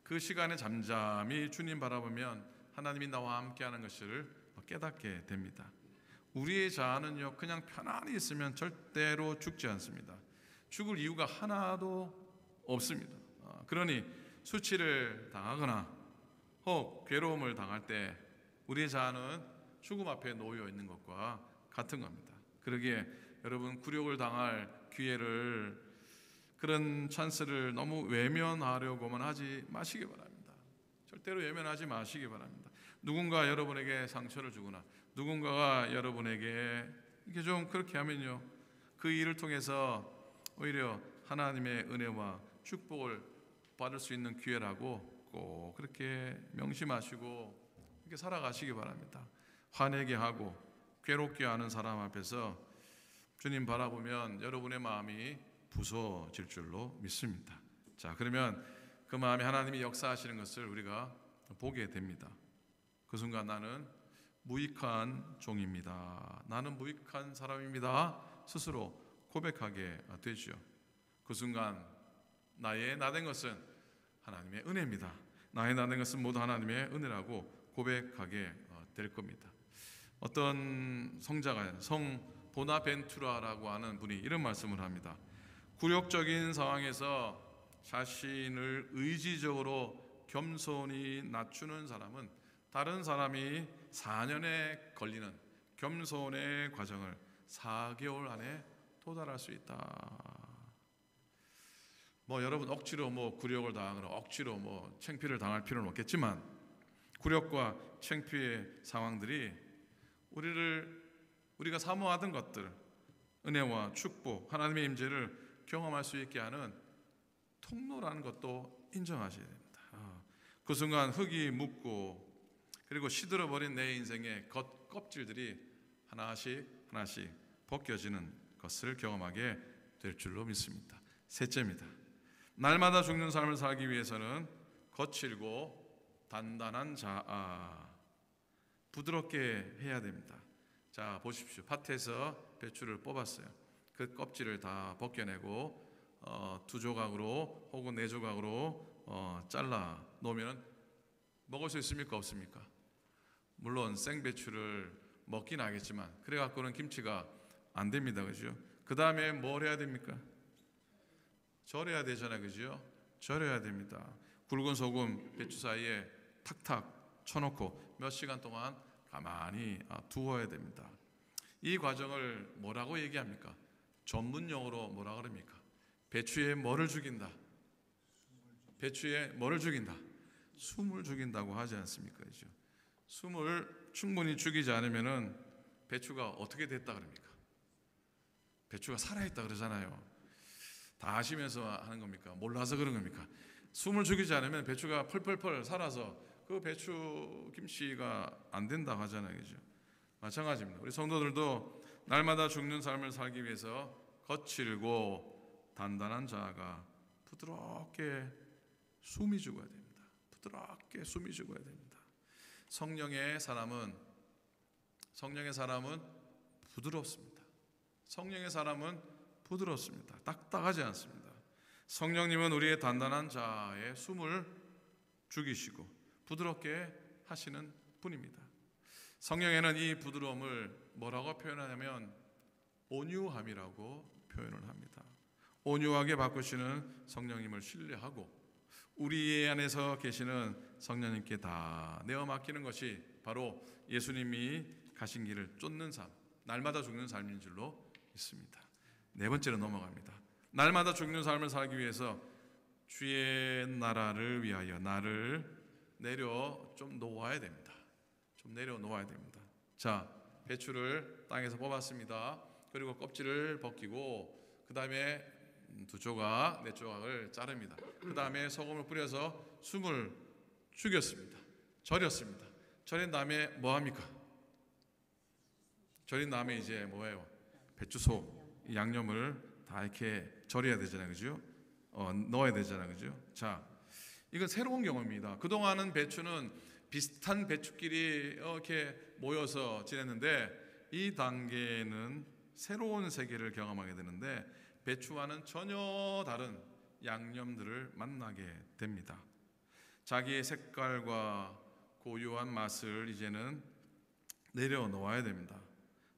그 시간에 잠잠히 주님 바라보면 하나님이 나와 함께하는 것을 깨닫게 됩니다. 우리의 자아는요, 그냥 편안히 있으면 절대로 죽지 않습니다. 죽을 이유가 하나도 없습니다. 그러니 수치를 당하거나 혹 괴로움을 당할 때 우리의 자아는 죽음 앞에 놓여 있는 것과 같은 겁니다. 그러기에 여러분, 굴욕을 당할 기회를, 그런 찬스를 너무 외면하려고만 하지 마시기 바랍니다. 절대로 외면하지 마시기 바랍니다. 누군가 여러분에게 상처를 주거나 누군가가 여러분에게 이게 좀 그렇게 하면요, 그 일을 통해서 오히려 하나님의 은혜와 축복을 받을 수 있는 기회라고 꼭 그렇게 명심하시고 이렇게 살아가시기 바랍니다. 화내게 하고 괴롭게 하는 사람 앞에서 주님 바라보면 여러분의 마음이 부서질 줄로 믿습니다. 자, 그러면 그 마음에 하나님이 역사하시는 것을 우리가 보게 됩니다. 그 순간 나는 무익한 종입니다. 나는 무익한 사람입니다. 스스로 고백하게 되죠. 그 순간 나의 나된 것은 하나님의 은혜입니다. 나의 나된 것은 모두 하나님의 은혜라고 고백하게 될 겁니다. 어떤 성자가, 성 보나벤투라라고 하는 분이 이런 말씀을 합니다. 굴욕적인 상황에서 자신을 의지적으로 겸손히 낮추는 사람은 다른 사람이 4년에 걸리는 겸손의 과정을 4개월 안에 도달할 수 있다. 여러분 억지로 굴욕을 당하거나 억지로 창피를 당할 필요는 없겠지만, 굴욕과 창피의 상황들이 우리가 사모하던 것들, 은혜와 축복, 하나님의 임재를 경험할 수 있게 하는 통로라는 것도 인정하셔야 됩니다. 그 순간 흙이 묻고 그리고 시들어버린 내 인생의 껍질들이 하나씩 벗겨지는 것을 경험하게 될 줄로 믿습니다. 셋째입니다. 날마다 죽는 삶을 살기 위해서는 거칠고 단단한 자아, 부드럽게 해야 됩니다. 자, 보십시오. 밭에서 배추를 뽑았어요. 그 껍질을 다 벗겨내고 2조각으로 혹은 4조각으로 잘라 놓으면 먹을 수 있습니까? 없습니까? 물론 생배추를 먹긴 하겠지만 그래 갖고는 김치가 안 됩니다. 그죠? 그 다음에 뭘 해야 됩니까? 절여야 되잖아요. 그죠? 절여야 됩니다. 굵은 소금 배추 사이에 탁탁 쳐놓고 몇 시간 동안 가만히 두어야 됩니다. 이 과정을 뭐라고 얘기합니까? 전문 용어로 뭐라 그럽니까? 배추에 뭐를 죽인다? 배추에 뭐를 죽인다? 숨을 죽인다고 하지 않습니까? 그죠? 숨을 충분히 죽이지 않으면은 배추가 어떻게 됐다 그럽니까? 배추가 살아있다 그러잖아요. 다 아시면서 하는 겁니까? 몰라서 그런 겁니까? 숨을 죽이지 않으면 배추가 펄펄펄 살아서 그 배추 김치가 안 된다고 하잖아요. 그죠? 마찬가지입니다. 우리 성도들도 날마다 죽는 삶을 살기 위해서 거칠고 단단한 자아가 부드럽게 숨이 죽어야 됩니다. 부드럽게 숨이 죽어야 됩니다. 성령의 사람은 부드럽습니다. 성령의 사람은 부드럽습니다. 딱딱하지 않습니다. 성령님은 우리의 단단한 자의 숨을 죽이시고 부드럽게 하시는 분입니다. 성령에는 이 부드러움을 뭐라고 표현하냐면 온유함이라고 표현을 합니다. 온유하게 바꾸시는 성령님을 신뢰하고 우리 안에서 계시는 성령님께 다 내어 맡기는 것이 바로 예수님이 가신 길을 쫓는 삶, 날마다 죽는 삶인 줄로 믿습니다. 네 번째로 넘어갑니다. 날마다 죽는 삶을 살기 위해서 주의 나라를 위하여 나를 내려 좀 놓아야 됩니다. 좀 내려 놓아야 됩니다. 자, 배추를 땅에서 뽑았습니다. 그리고 껍질을 벗기고 그 다음에 2조각, 4조각을 자릅니다. 그 다음에 소금을 뿌려서 숨을 죽였습니다. 절였습니다. 절인 다음에 뭐 합니까? 절인 다음에 이제 뭐예요? 배추속 양념을 다 이렇게 절여야 되잖아요, 그죠? 넣어야 되잖아요, 그죠? 자, 이건 새로운 경험입니다. 그동안은 배추는 비슷한 배추끼리 이렇게 모여서 지냈는데 이 단계는 새로운 세계를 경험하게 되는데 배추와는 전혀 다른 양념들을 만나게 됩니다. 자기의 색깔과 고유한 맛을 이제는 내려놓아야 됩니다.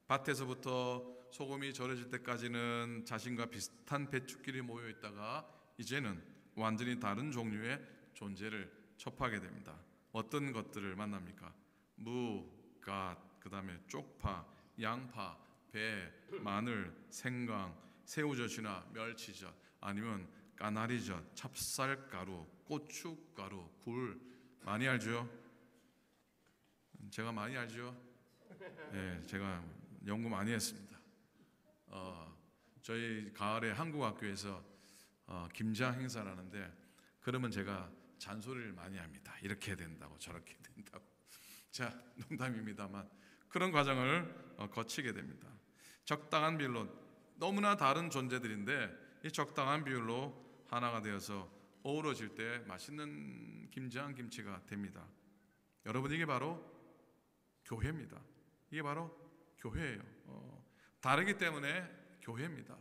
밭에서부터 소금이 절여질 때까지는 자신과 비슷한 배추끼리 모여 있다가 이제는 완전히 다른 종류의 존재를 접하게 됩니다. 어떤 것들을 만납니까? 무, 갓, 그 다음에 쪽파, 양파, 배, 마늘, 생강, 새우젓이나 멸치젓, 아니면 까나리젓, 찹쌀가루, 고춧가루, 굴. 많이 알죠? 제가 많이 알죠? 네, 제가 연구 많이 했습니다. 저희 가을에 한국학교에서 김장 행사를 하는데 그러면 제가 잔소리를 많이 합니다. 이렇게 된다고 저렇게 된다고. 자, 농담입니다만 그런 과정을 거치게 됩니다. 적당한 비율로, 너무나 다른 존재들인데 이 적당한 비율로 하나가 되어서 어우러질 때 맛있는 김장 김치가 됩니다. 여러분, 이게 바로 교회입니다. 이게 바로 교회예요. 다르기 때문에 교회입니다.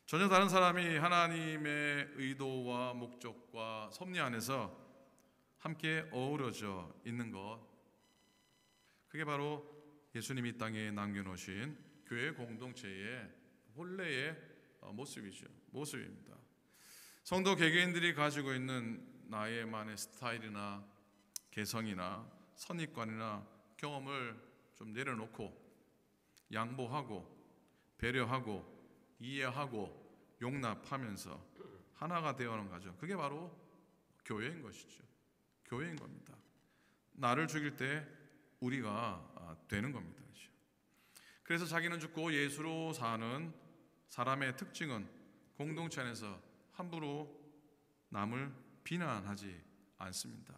전혀 다른 사람이 하나님의 의도와 목적과 섭리 안에서 함께 어우러져 있는 것, 그게 바로 예수님이 이 땅에 남겨놓으신 교회 공동체의 본래의 모습입니다. 성도 개개인들이 가지고 있는 나의만의 스타일이나 개성이나 선입관이나 경험을 좀 내려놓고 양보하고 배려하고 이해하고 용납하면서 하나가 되어가는 과정, 그게 바로 교회인 것이죠. 교회인 겁니다. 나를 죽일 때 우리가 되는 겁니다. 그래서 자기는 죽고 예수로 사는 사람의 특징은 공동체 안에서 함부로 남을 비난하지 않습니다.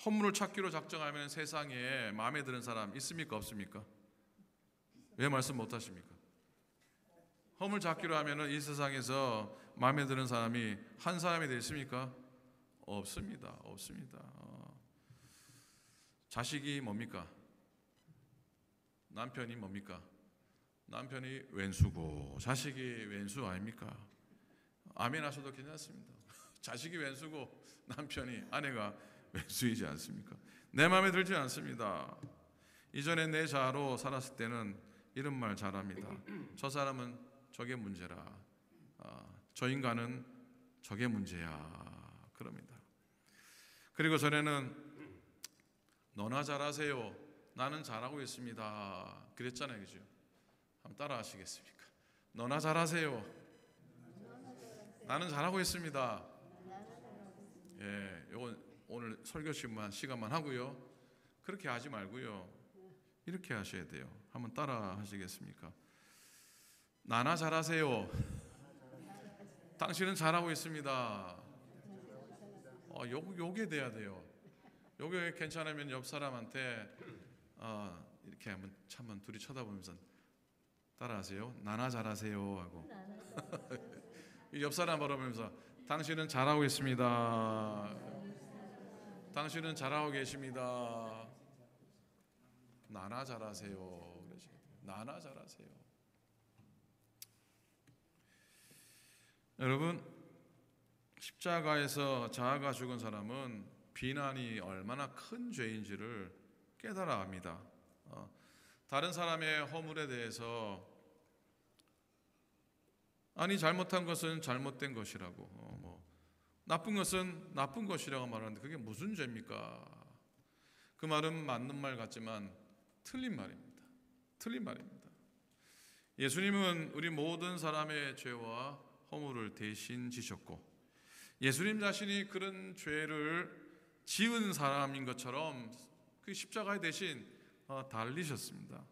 허물을 찾기로 작정하면 세상에 마음에 드는 사람 있습니까? 없습니까? 왜 말씀 못하십니까? 허물 찾기로 하면 이 세상에서 마음에 드는 사람이 한 사람이 있습니까? 없습니다. 자식이 뭡니까? 남편이 뭡니까? 남편이 왼수고 자식이 왼수 아닙니까? 아멘 하셔도 괜찮습니다. 자식이 왼수고 남편이, 아내가 왼수이지 않습니까? 내 마음에 들지 않습니다. 이전에 내 자아로 살았을 때는 이런 말 잘합니다. 저 사람은 저게 문제라, 저 인간은 저게 문제야, 그럽니다. 그리고 전에는 너나 잘하세요, 나는 잘하고 있습니다, 그랬잖아요, 그죠? 한번 따라 하시겠습니까? 너나 잘하세요, 나는 잘하고 있습니다. 예, 요건 오늘 설교 시간만 하고요. 그렇게 하지 말고요. 이렇게 하셔야 돼요. 한번 따라 하시겠습니까? 나나 잘하세요, 당신은 잘하고 있습니다. 요게 돼야 돼요. 요게 괜찮으면 옆 사람한테 이렇게 한번 둘이 쳐다보면서 따라하세요. 나나 잘하세요 하고 옆 사람 바라보면서 당신은 잘하고 있습니다. 당신은 잘하고 계십니다. 나나 잘하세요. 나나 잘하세요. 여러분, 십자가에서 자아가 죽은 사람은 비난이 얼마나 큰 죄인지를 깨달아 합니다. 다른 사람의 허물에 대해서 아니 잘못한 것은 잘못된 것이라고, 나쁜 것은 나쁜 것이라고 말하는데 그게 무슨 죄입니까? 그 말은 맞는 말 같지만 틀린 말입니다. 틀린 말입니다. 예수님은 우리 모든 사람의 죄와 허물을 대신 지셨고 예수님 자신이 그런 죄를 지은 사람인 것처럼 그 십자가에 대신 달리셨습니다.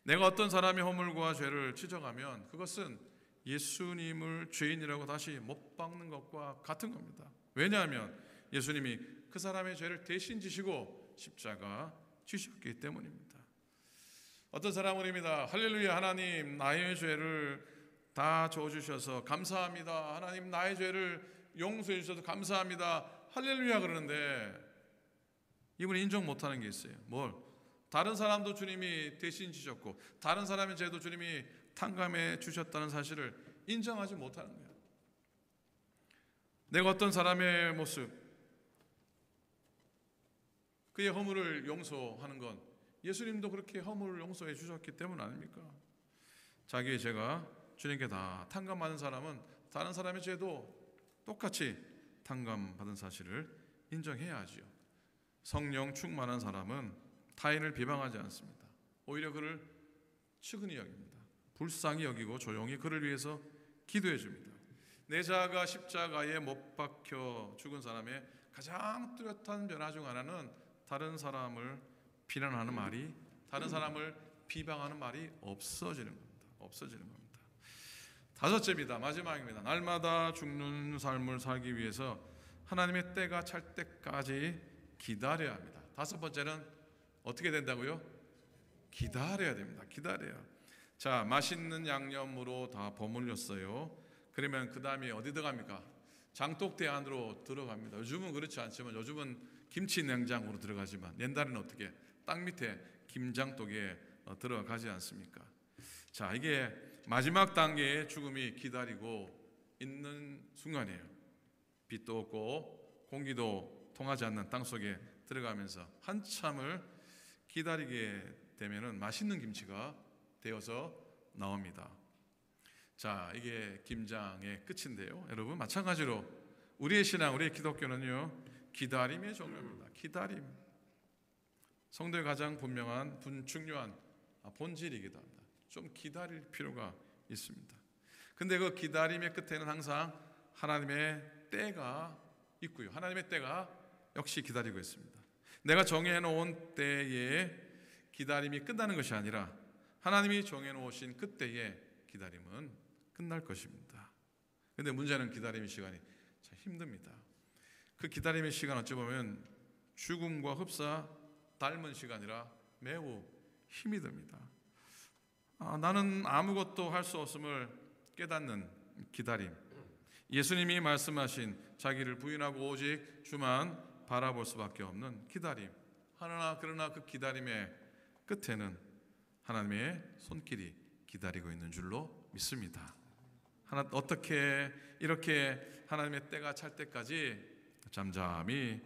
내가 어떤 사람의 허물과 죄를 지적하면 그것은 예수님을 죄인이라고 다시 못 박는 것과 같은 겁니다. 왜냐하면 예수님이 그 사람의 죄를 대신 지시고 십자가 지셨기 때문입니다. 어떤 사람은 입니다. 할렐루야, 하나님 나의 죄를 다 져주셔서 감사합니다. 하나님 나의 죄를 용서해 주셔서 감사합니다. 할렐루야 그러는데 이분이 인정 못하는 게 있어요. 뭘? 다른 사람도 주님이 대신 지셨고 다른 사람의 죄도 주님이 탕감해 주셨다는 사실을 인정하지 못하는 거예요. 내가 어떤 사람의 모습, 그의 허물을 용서하는 건 예수님도 그렇게 허물을 용서해 주셨기 때문 아닙니까? 자기의 죄가 주님께 다 탕감받은 사람은 다른 사람의 죄도 똑같이 탕감받은 사실을 인정해야 하지요. 성령 충만한 사람은 타인을 비방하지 않습니다. 오히려 그를 측은히 여깁니다. 불쌍히 여기고 조용히 그를 위해서 기도해 줍니다. 내 자아가 십자가에 못 박혀 죽은 사람의 가장 뚜렷한 변화 중 하나는 다른 사람을 비난하는 말이, 다른 사람을 비방하는 말이 없어지는 겁니다. 없어지는 겁니다. 다섯째입니다. 마지막입니다. 날마다 죽는 삶을 살기 위해서 하나님의 때가 찰 때까지 기다려야 합니다. 다섯 번째는 어떻게 된다고요? 기다려야 됩니다. 기다려야. 자, 맛있는 양념으로 다 버물렸어요. 그러면 그 다음에 어디 들어갑니까? 장독대 안으로 들어갑니다. 요즘은 그렇지 않지만 요즘은 김치 냉장고로 들어가지만 옛날에는 어떻게 땅 밑에 김장독에 들어가지 않습니까? 자, 이게 마지막 단계의 죽음이 기다리고 있는 순간이에요. 빛도 없고 공기도 통하지 않는 땅 속에 들어가면서 한참을 기다리게 되면은 맛있는 김치가 되어서 나옵니다. 자, 이게 김장의 끝인데요. 여러분, 마찬가지로 우리의 신앙, 우리의 기독교는요, 기다림의 종교입니다. 기다림. 성도의 가장 분명한 중요한 본질이기도 합니다. 좀 기다릴 필요가 있습니다. 근데 그 기다림의 끝에는 항상 하나님의 때가 있고요. 하나님의 때가 역시 기다리고 있습니다. 내가 정해놓은 때에 기다림이 끝나는 것이 아니라 하나님이 정해놓으신 그때에 기다림은 끝날 것입니다. 근데 문제는 기다림의 시간이 참 힘듭니다. 그 기다림의 시간 어찌 보면 죽음과 흡사 닮은 시간이라 매우 힘이 듭니다. 나는 아무것도 할 수 없음을 깨닫는 기다림. 예수님이 말씀하신 자기를 부인하고 오직 주만 바라볼 수밖에 없는 기다림. 그러나 그 기다림의 끝에는 하나님의 손길이 기다리고 있는 줄로 믿습니다. 어떻게 이렇게 하나님의 때가 찰 때까지 잠잠히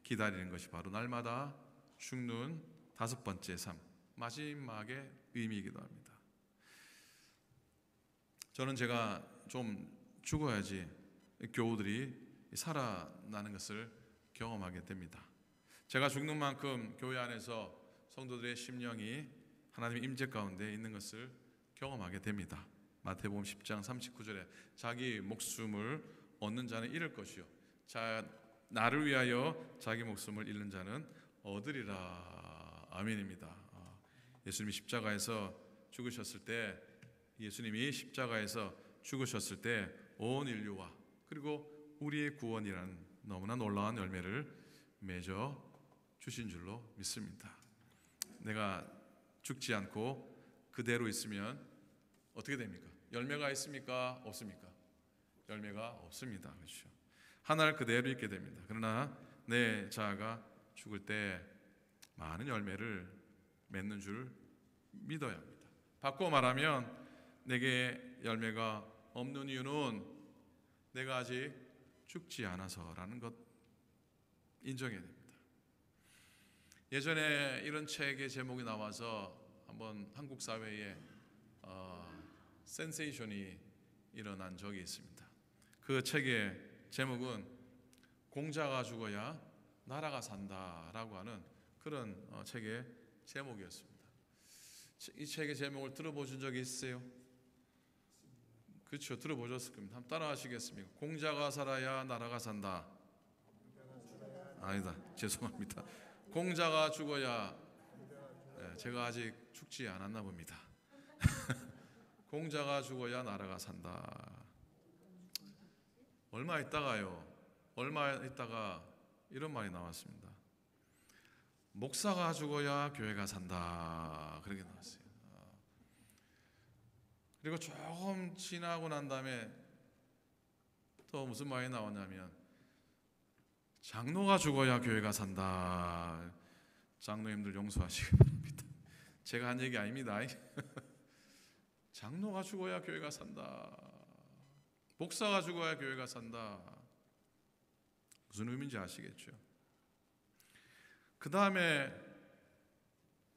기다리는 것이 바로 날마다 죽는 다섯 번째 삶, 마지막의 의미이기도 합니다. 저는 제가 좀 죽어야지 교우들이 살아나는 것을 경험하게 됩니다. 제가 죽는 만큼 교회 안에서 성도들의 심령이 하나님의 임재 가운데 있는 것을 경험하게 됩니다. 마태복음 10장 39절에 자기 목숨을 얻는 자는 잃을 것이요 나를 위하여 자기 목숨을 잃는 자는 얻으리라. 아멘입니다. 예수님이 십자가에서 죽으셨을 때, 예수님이 십자가에서 죽으셨을 때 온 인류와 그리고 우리의 구원이라는 너무나 놀라운 열매를 맺어 주신 줄로 믿습니다. 내가 죽지 않고 그대로 있으면 어떻게 됩니까? 열매가 있습니까? 없습니까? 열매가 없습니다. 그렇죠? 하나를 그대로 있게 됩니다. 그러나 내 자아가 죽을 때 많은 열매를 맺는 줄 믿어야 합니다. 바꿔 말하면 내게 열매가 없는 이유는 내가 아직 죽지 않아서라는 것 인정해야 됩니다. 예전에 이런 책의 제목이 나와서 한번 한국 사회에 센세이션이 일어난 적이 있습니다. 그 책의 제목은 공자가 죽어야 나라가 산다라고 하는 그런 책의 제목이었습니다. 이 책의 제목을 들어보신 적이 있으세요? 그렇죠. 들어보셨을 겁니다. 한번 따라 하시겠습니까? 공자가 살아야 나라가 산다. 아니다. 죄송합니다. 공자가 죽어야 제가 아직 죽지 않았나 봅니다. 공자가 죽어야 나라가 산다. 얼마 있다가 이런 말이 나왔습니다. 목사가 죽어야 교회가 산다. 그렇게 나왔어요. 그리고 조금 지나고 난 다음에 또 무슨 말이 나오냐면 장로가 죽어야 교회가 산다. 장로님들 용서하시기 바랍니다. 제가 한 얘기 아닙니다. 장로가 죽어야 교회가 산다. 목사가 죽어야 교회가 산다. 무슨 의미인지 아시겠죠? 그 다음에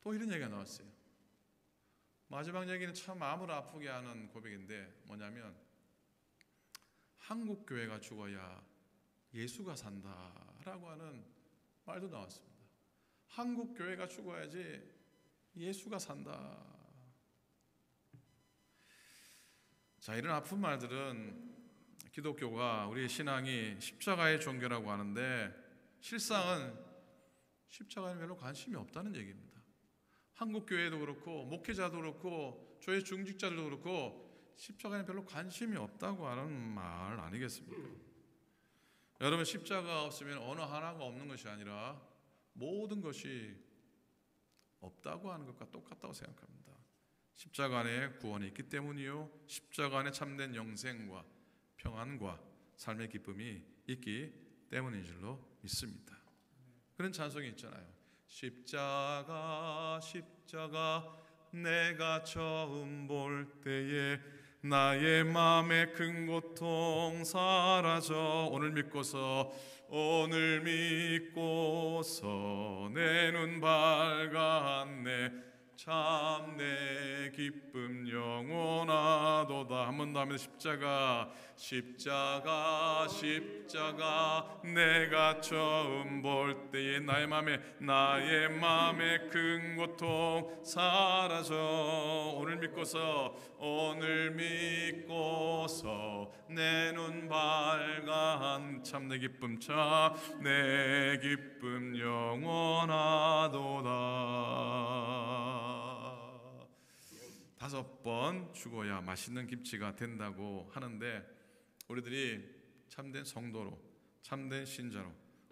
또 이런 얘기가 나왔어요. 마지막 얘기는 참 마음을 아프게 하는 고백인데 뭐냐면 한국 교회가 죽어야 예수가 산다라고 하는 말도 나왔습니다. 한국 교회가 죽어야지 예수가 산다. 자, 이런 아픈 말들은 기독교가 우리의 신앙이 십자가의 종교라고 하는데 실상은 십자가에 별로 관심이 없다는 얘기입니다. 한국 교회도 그렇고 목회자도 그렇고 교회 중직자들도 그렇고 십자가에 별로 관심이 없다고 하는 말 아니겠습니까? 여러분, 십자가 없으면 어느 하나가 없는 것이 아니라 모든 것이 없다고 하는 것과 똑같다고 생각합니다. 십자가 안에 구원이 있기 때문이요, 십자가 안에 참된 영생과 평안과 삶의 기쁨이 있기 때문인 줄로 믿습니다. 그런 찬송이 있잖아요. 십자가 십자가 내가 처음 볼 때에 나의 마음의 큰 고통 사라져. 오늘 믿고서 내 눈 밝았네. 참 내 기쁨 영원하도다. 한 번 더 하면 십자가 십자가 십자가 내가 처음 볼 때에 나의 마음에 큰 고통 사라져. 오늘 믿고서 내 눈 밝은 참 내 기쁨 영원하도다. 5번 죽어야 맛있는 김치가 된다고 하는데 우리들이 참된 성도로, 참된 신자로,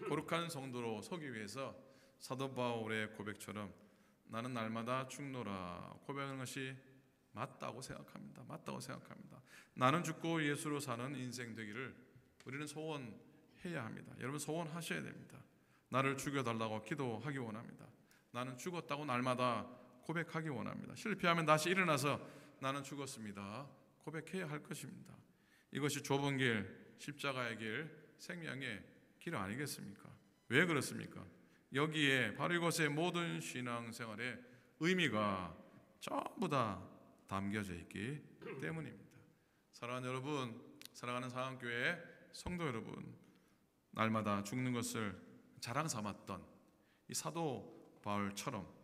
거룩한 성도로 서기 위해서 사도 바울의 고백처럼 나는 날마다 죽노라 고백하는 것이 맞다고 생각합니다. 나는 죽고 예수로 사는 인생 되기를 우리는 소원해야 합니다. 여러분, 소원하셔야 됩니다. 나를 죽여달라고 기도하기 원합니다. 나는 죽었다고 날마다 고백하기 원합니다. 실패하면 다시 일어나서 나는 죽었습니다 고백해야 할 것입니다. 이것이 좁은 길, 십자가의 길, 생명의 길 아니겠습니까? 왜 그렇습니까? 여기에 바로 이곳의 모든 신앙생활의 의미가 전부 다 담겨져 있기 때문입니다. 사랑하는 여러분, 사랑하는 상한교회 성도 여러분, 날마다 죽는 것을 자랑 삼았던 이 사도 바울처럼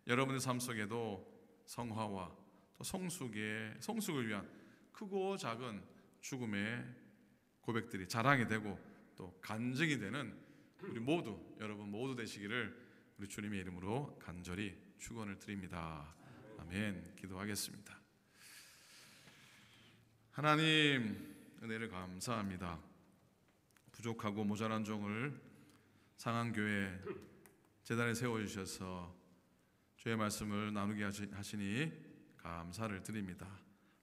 여러분의 삶 속에도 성화와 또 성숙을 위한 크고 작은 죽음의 고백들이 자랑이 되고 또 간증이 되는 여러분 모두 되시기를 우리 주님의 이름으로 간절히 축원을 드립니다. 아멘. 기도하겠습니다. 하나님, 은혜를 감사합니다. 부족하고 모자란 종을 상한교회 제단에 세워주셔서 주의 말씀을 나누게 하시니 감사를 드립니다.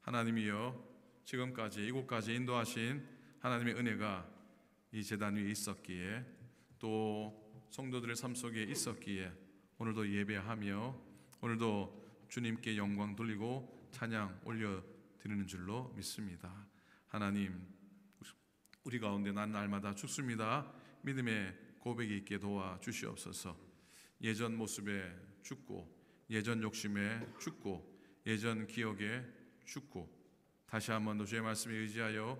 하나님이여, 지금까지 이곳까지 인도하신 하나님의 은혜가 이 제단 위에 있었기에 또 성도들의 삶 속에 있었기에 오늘도 예배하며 오늘도 주님께 영광 돌리고 찬양 올려드리는 줄로 믿습니다. 하나님, 우리 가운데 난 날마다 죽습니다 믿음의 고백이 있게 도와주시옵소서. 예전 모습에 죽고 예전 욕심에 죽고 예전 기억에 죽고 다시 한번 더 주의 말씀에 의지하여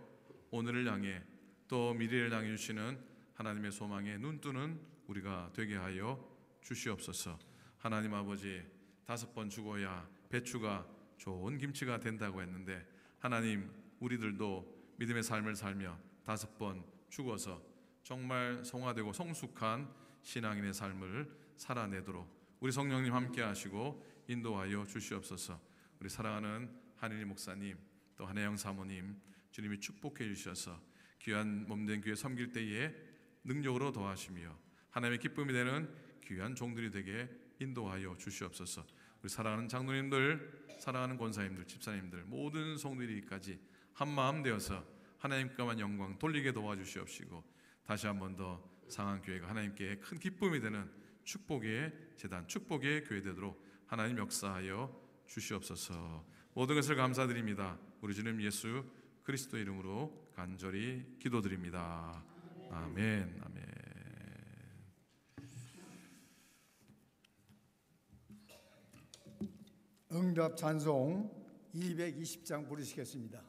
오늘을 향해 또 미래를 향해 주시는 하나님의 소망에 눈뜨는 우리가 되게 하여 주시옵소서. 하나님 아버지, 5번 죽어야 배추가 좋은 김치가 된다고 했는데 하나님, 우리들도 믿음의 삶을 살며 5번 죽어서 정말 성화되고 성숙한 신앙인의 삶을 살아내도록 우리 성령님 함께 하시고 인도하여 주시옵소서. 우리 사랑하는 한일희 목사님 또 한혜영 사모님 주님이 축복해 주셔서 귀한 몸된 교회 섬길 때에 능력으로 도와주시며 하나님의 기쁨이 되는 귀한 종들이 되게 인도하여 주시옵소서. 우리 사랑하는 장로님들, 사랑하는 권사님들, 집사님들, 모든 성도들이까지 한마음 되어서 하나님께만 영광 돌리게 도와주시옵시고, 다시 한 번 더 상한교회가 하나님께 큰 기쁨이 되는 축복의 재단, 축복의 교회 되도록 하나님 역사하여 주시옵소서. 모든 것을 감사드립니다. 우리 주님 예수 그리스도 이름으로 간절히 기도드립니다. 아멘. 아멘. 응답 찬송 220장 부르시겠습니다.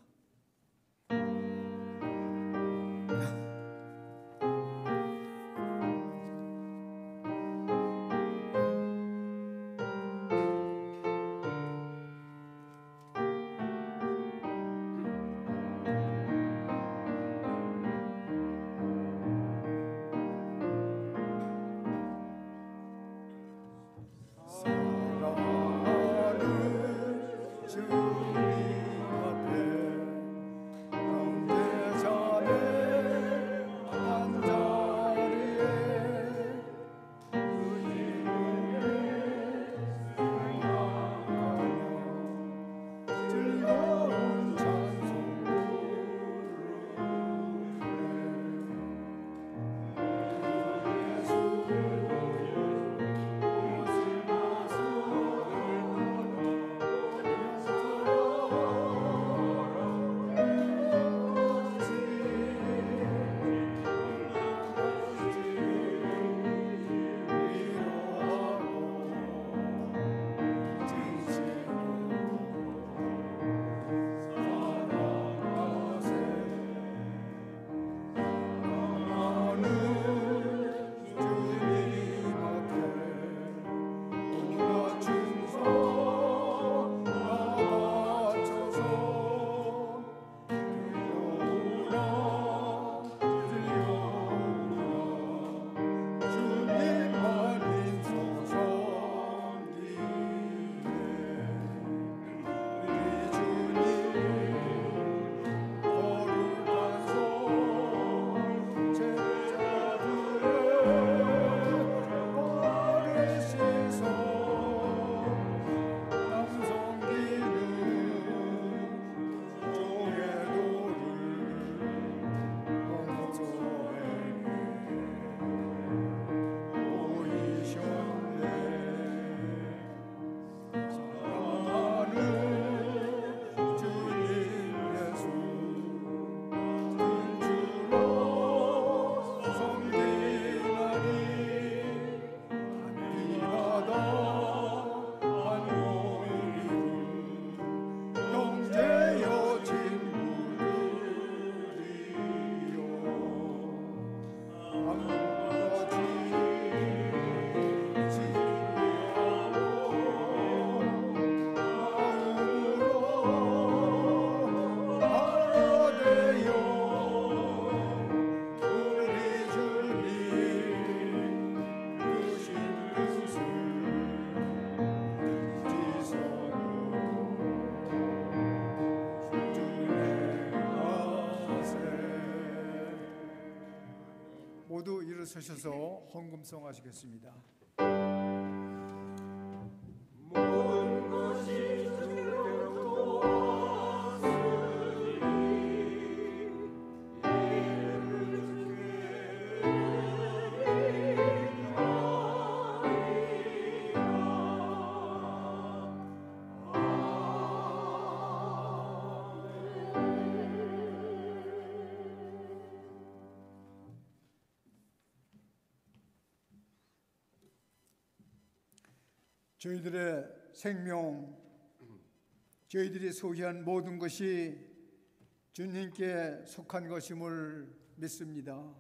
모두 일어서셔서 헌금송 하시겠습니다. 모든 것이 주께로부터 왔으니 저희들의 생명, 저희들이 소유한 모든 것이 주님께 속한 것임을 믿습니다.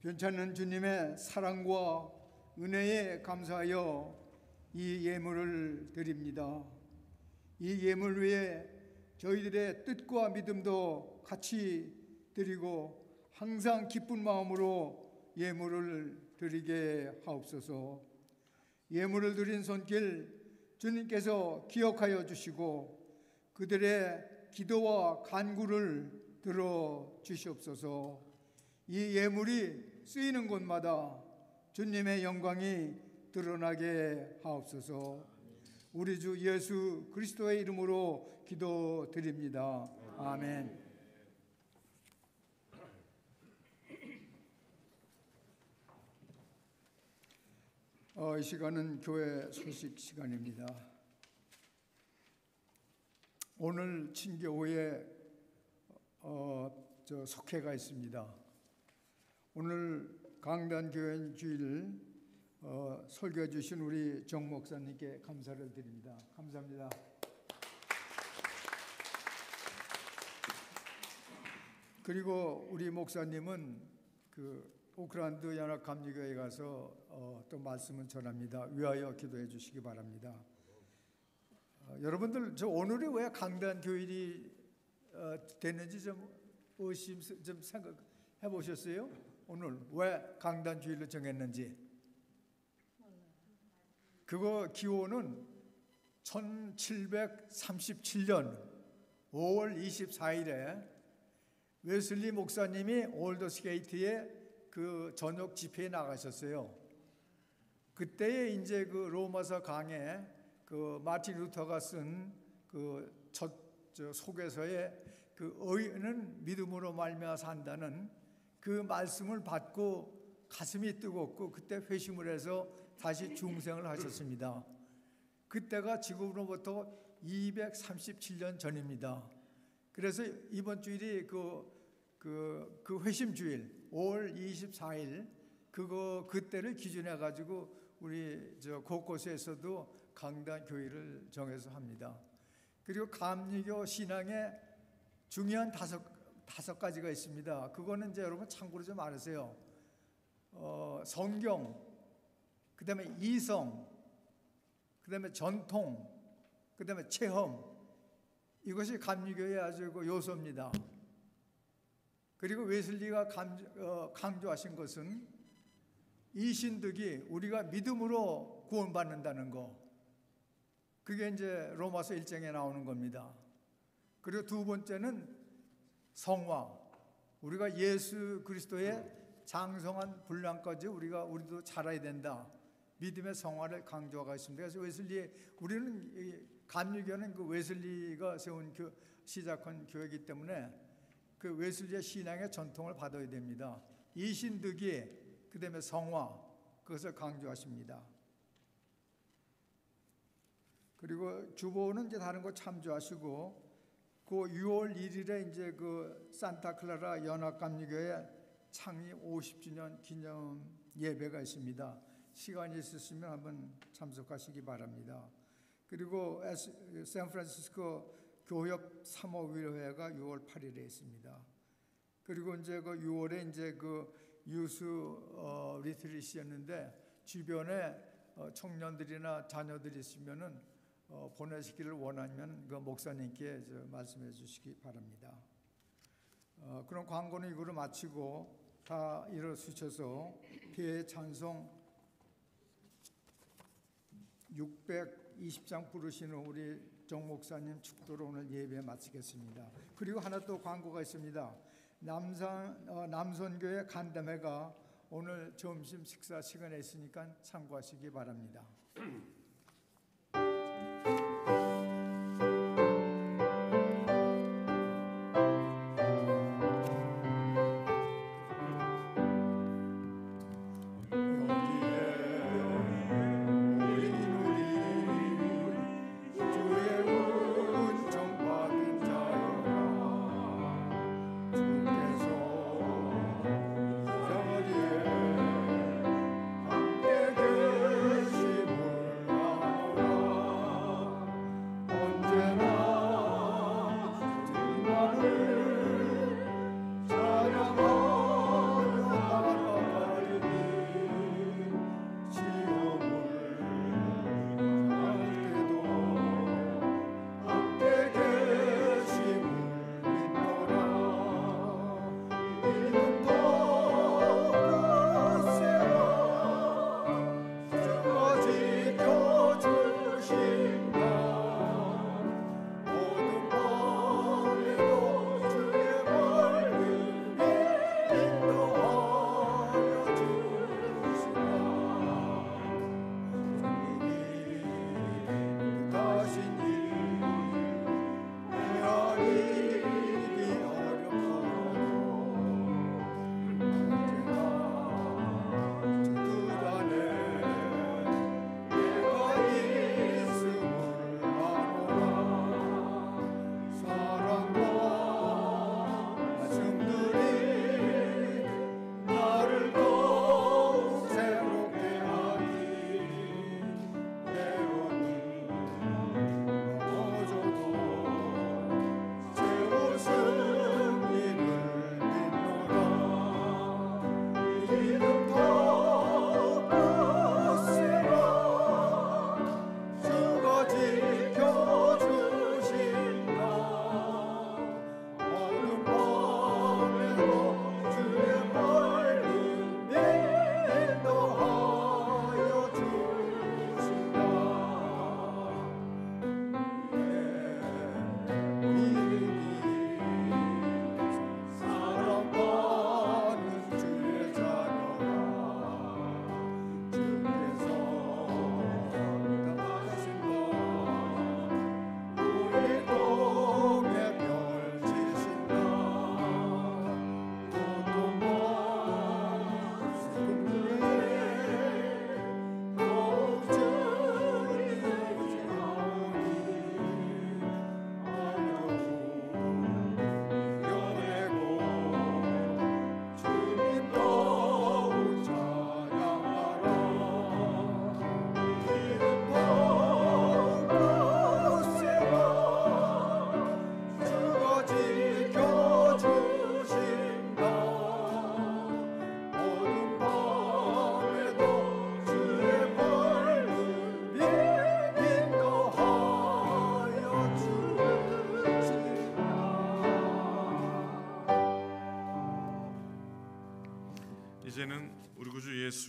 변찮는 주님의 사랑과 은혜에 감사하여 이 예물을 드립니다. 이 예물 위에 저희들의 뜻과 믿음도 같이 드리고 항상 기쁜 마음으로 예물을 드리게 하옵소서. 예물을 드린 손길 주님께서 기억하여 주시고 그들의 기도와 간구를 들어 주시옵소서. 이 예물이 쓰이는 곳마다 주님의 영광이 드러나게 하옵소서. 우리 주 예수 그리스도의 이름으로 기도드립니다. 아멘. 이 시간은 교회 소식 시간입니다. 오늘 친교회에 속회가 있습니다. 오늘 강단교회 주일 설교해 주신 우리 정 목사님께 감사를 드립니다. 감사합니다. 그리고 우리 목사님은 오클랜드 연합감리교회에 가서 또 말씀을 전합니다. 위하여 기도해 주시기 바랍니다. 여러분들 저 오늘이 왜 강단교일이 됐는지 좀 의심 좀 생각해 보셨어요? 오늘 왜 강단주일로 정했는지. 그거 기호는 1737년 5월 24일에 웨슬리 목사님이 올더스게이트에 그 저녁 집회에 나가셨어요. 그때에 이제 그 로마서 강에 그 마틴 루터가 쓴 그 첫 속에서의 그 의인은 믿음으로 말미암아 산다는 그 말씀을 받고 가슴이 뜨겁고 그때 회심을 해서 다시 중생을 하셨습니다. 그때가 지금으로부터 237년 전입니다. 그래서 이번 주일이 그 회심 주일 5월 24일 그때를 기준해 가지고 우리 곳곳에서도 강단 교회를 정해서 합니다. 그리고 감리교 신앙에 중요한 다섯 가지가 있습니다. 그거는 이제 여러분 참고로 좀 알으세요. 성경, 그 다음에 이성, 그 다음에 전통, 그 다음에 체험. 이것이 감리교의 아주 요소입니다. 그리고 웨슬리가 강조하신 것은 이신득이 우리가 믿음으로 구원받는다는 거. 그게 이제 로마서 1장에 나오는 겁니다. 그리고 두 번째는 성화. 우리가 예수 그리스도의 장성한 분량까지 우리도 자라야 된다. 믿음의 성화를 강조하고 있습니다. 그래서 우리는 감리교는 그 웨슬리가 세운 시작한 교회이기 때문에 그 웨슬리의 신앙의 전통을 받아야 됩니다. 이신득이 그다음에 성화 그것을 강조하십니다. 그리고 주보는 이제 다른 거 참조하시고 그 6월 1일에 이제 그 산타클라라 연합감리교회 창립 50주년 기념 예배가 있습니다. 시간이 있으시면 한번 참석하시기 바랍니다. 그리고 샌프란시스코 교협 3.5위회가 6월 8일에 있습니다. 그리고 이제 그 6월에 이제 그 유수 리트릿이었는데 주변에 청년들이나 자녀들이 있으면은 보내시기를 원하면 그 목사님께 말씀해 주시기 바랍니다. 그럼 광고는 이거로 마치고 다 일어서셔서 피해 찬송 620장 부르시는 우리 정 목사님 축도로 오늘 예배 마치겠습니다. 그리고 하나 또 광고가 있습니다. 남선교회 간담회가 오늘 점심 식사 시간에 있으니까 참고하시기 바랍니다. 함께 계심을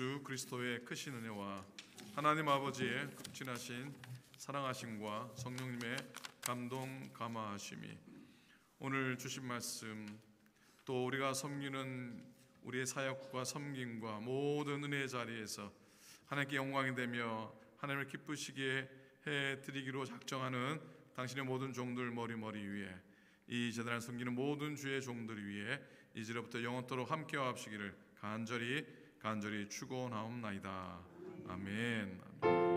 예수 그리스도의 크신 은혜와 하나님 아버지의 극진하신 사랑하심과 성령님의 감동 감화하심이 오늘 주신 말씀 또 우리가 섬기는 우리의 사역과 섬김과 모든 은혜의 자리에서 하나님께 영광이 되며 하나님을 기쁘시게 해드리기로 작정하는 당신의 모든 종들 머리 위에 이 제단을 섬기는 모든 주의 종들 위에 이제로부터 영원토록 함께와 합시기를 간절히 축원하옵나이다. 아멘.